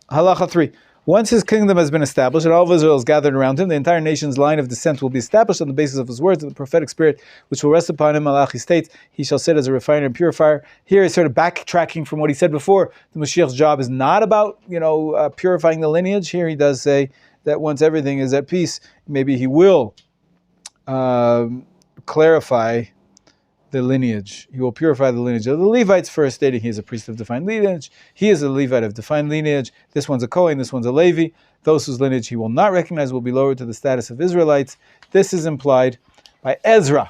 Halacha 3. Once his kingdom has been established and all of Israel is gathered around him, the entire nation's line of descent will be established on the basis of his words and the prophetic spirit which will rest upon him. Malachi states, he shall sit as a refiner and purifier. Here he's sort of backtracking from what he said before. The Mashiach's job is not about, purifying the lineage. Here he does say that once everything is at peace, maybe he will clarify the lineage. He will purify the lineage of the Levites first, stating he is a priest of defined lineage. He is a Levite of defined lineage. This one's a Kohen, this one's a Levi. Those whose lineage he will not recognize will be lowered to the status of Israelites. This is implied by Ezra.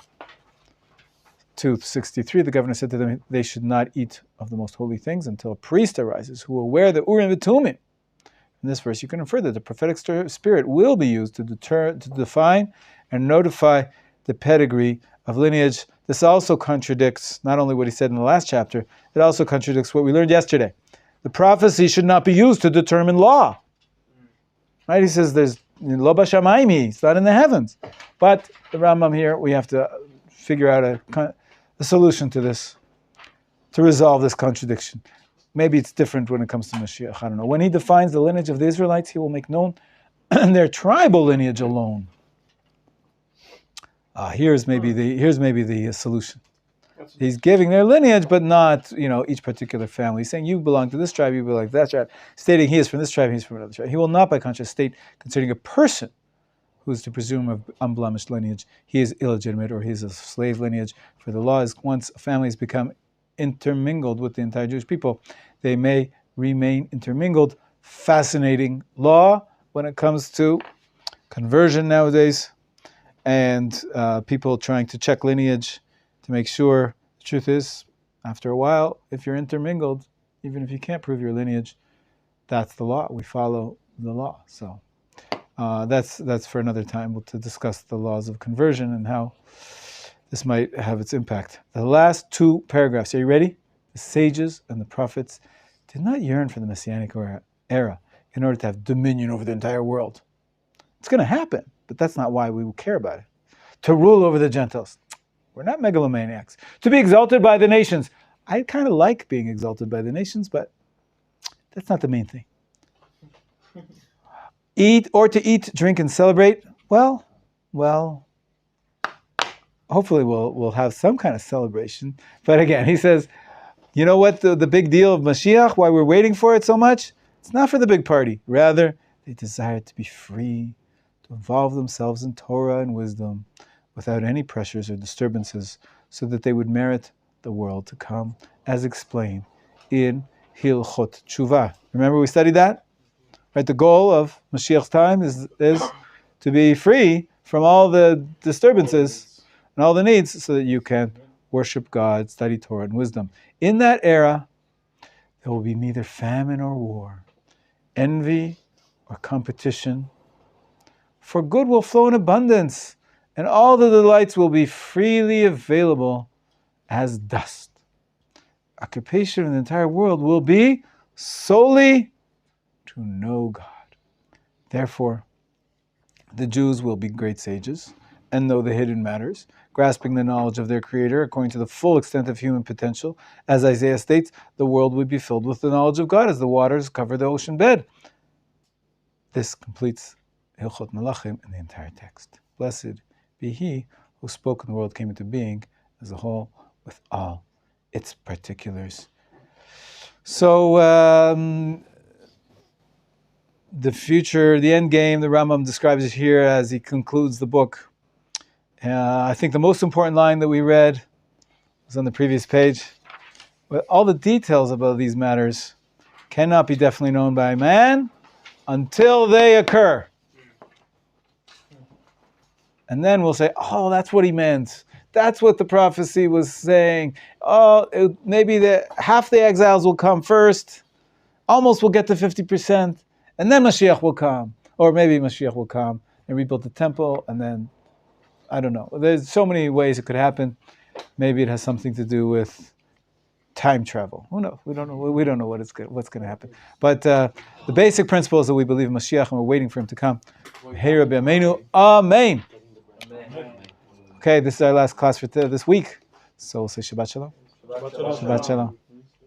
2:63, the governor said to them, they should not eat of the most holy things until a priest arises who will wear the Urim v'Tumim. In this verse, you can infer that the prophetic spirit will be used to define and notify the pedigree of lineage. This also contradicts not only what he said in the last chapter, it also contradicts what we learned yesterday. The prophecy should not be used to determine law. Right? He says there's lo b'shamayim, it's not in the heavens. But the Rambam here, we have to figure out a solution to this, to resolve this contradiction. Maybe it's different when it comes to Mashiach, I don't know. When he defines the lineage of the Israelites, he will make known their tribal lineage alone. Here's maybe the solution. He's giving their lineage, but not each particular family. He's saying you belong to this tribe, you belong to that tribe. Stating he is from this tribe, he's from another tribe. He will not, by contrast, state concerning a person who is to presume of unblemished lineage, he is illegitimate or he is a slave lineage. For the law is once a family has become intermingled with the entire Jewish people, they may remain intermingled. Fascinating law when it comes to conversion nowadays. And people trying to check lineage to make sure. The truth is, after a while, if you're intermingled, even if you can't prove your lineage, that's the law. We follow the law. So that's for another time to discuss the laws of conversion and how this might have its impact. The last two paragraphs. Are you ready? The sages and the prophets did not yearn for the Messianic era in order to have dominion over the entire world. It's going to happen. But that's not why we will care about it. To rule over the Gentiles. We're not megalomaniacs. To be exalted by the nations. I kind of like being exalted by the nations, but that's not the main thing. To eat, drink, and celebrate. Well, hopefully we'll have some kind of celebration. But again, he says, you know what the big deal of Mashiach, why we're waiting for it so much? It's not for the big party. Rather, they desire to be free, to involve themselves in Torah and wisdom without any pressures or disturbances, so that they would merit the world to come, as explained in Hilchot Tshuva. Remember we studied that? Right? The goal of Mashiach's time is to be free from all the disturbances and all the needs, so that you can worship God, study Torah and wisdom. In that era, there will be neither famine or war, envy or competition, for good will flow in abundance, and all the delights will be freely available as dust. Occupation in the entire world will be solely to know God. Therefore, the Jews will be great sages and know the hidden matters, grasping the knowledge of their Creator according to the full extent of human potential. As Isaiah states, the world would be filled with the knowledge of God as the waters cover the ocean bed. This completes Hilchot Menachem in the entire text. Blessed be He who spoke and the world came into being as a whole with all its particulars. So the future, the end game, the Rambam describes it here as he concludes the book. I think the most important line that we read was on the previous page. But all the details about these matters cannot be definitely known by man until they occur. And then we'll say, oh, that's what he meant. That's what the prophecy was saying. Oh, maybe half the exiles will come first. Almost we'll get to 50%. And then Mashiach will come. Or maybe Mashiach will come and rebuild the temple. And then, I don't know. There's so many ways it could happen. Maybe it has something to do with time travel. Who knows? We don't know. We don't know what's going to happen. But the basic principle is that we believe in Mashiach and we're waiting for him to come. Hey Rabbi Ameinu, Amen. Okay, this is our last class for this week. So we'll say Shabbat Shalom. Shabbat shalom. Shabbat Shalom.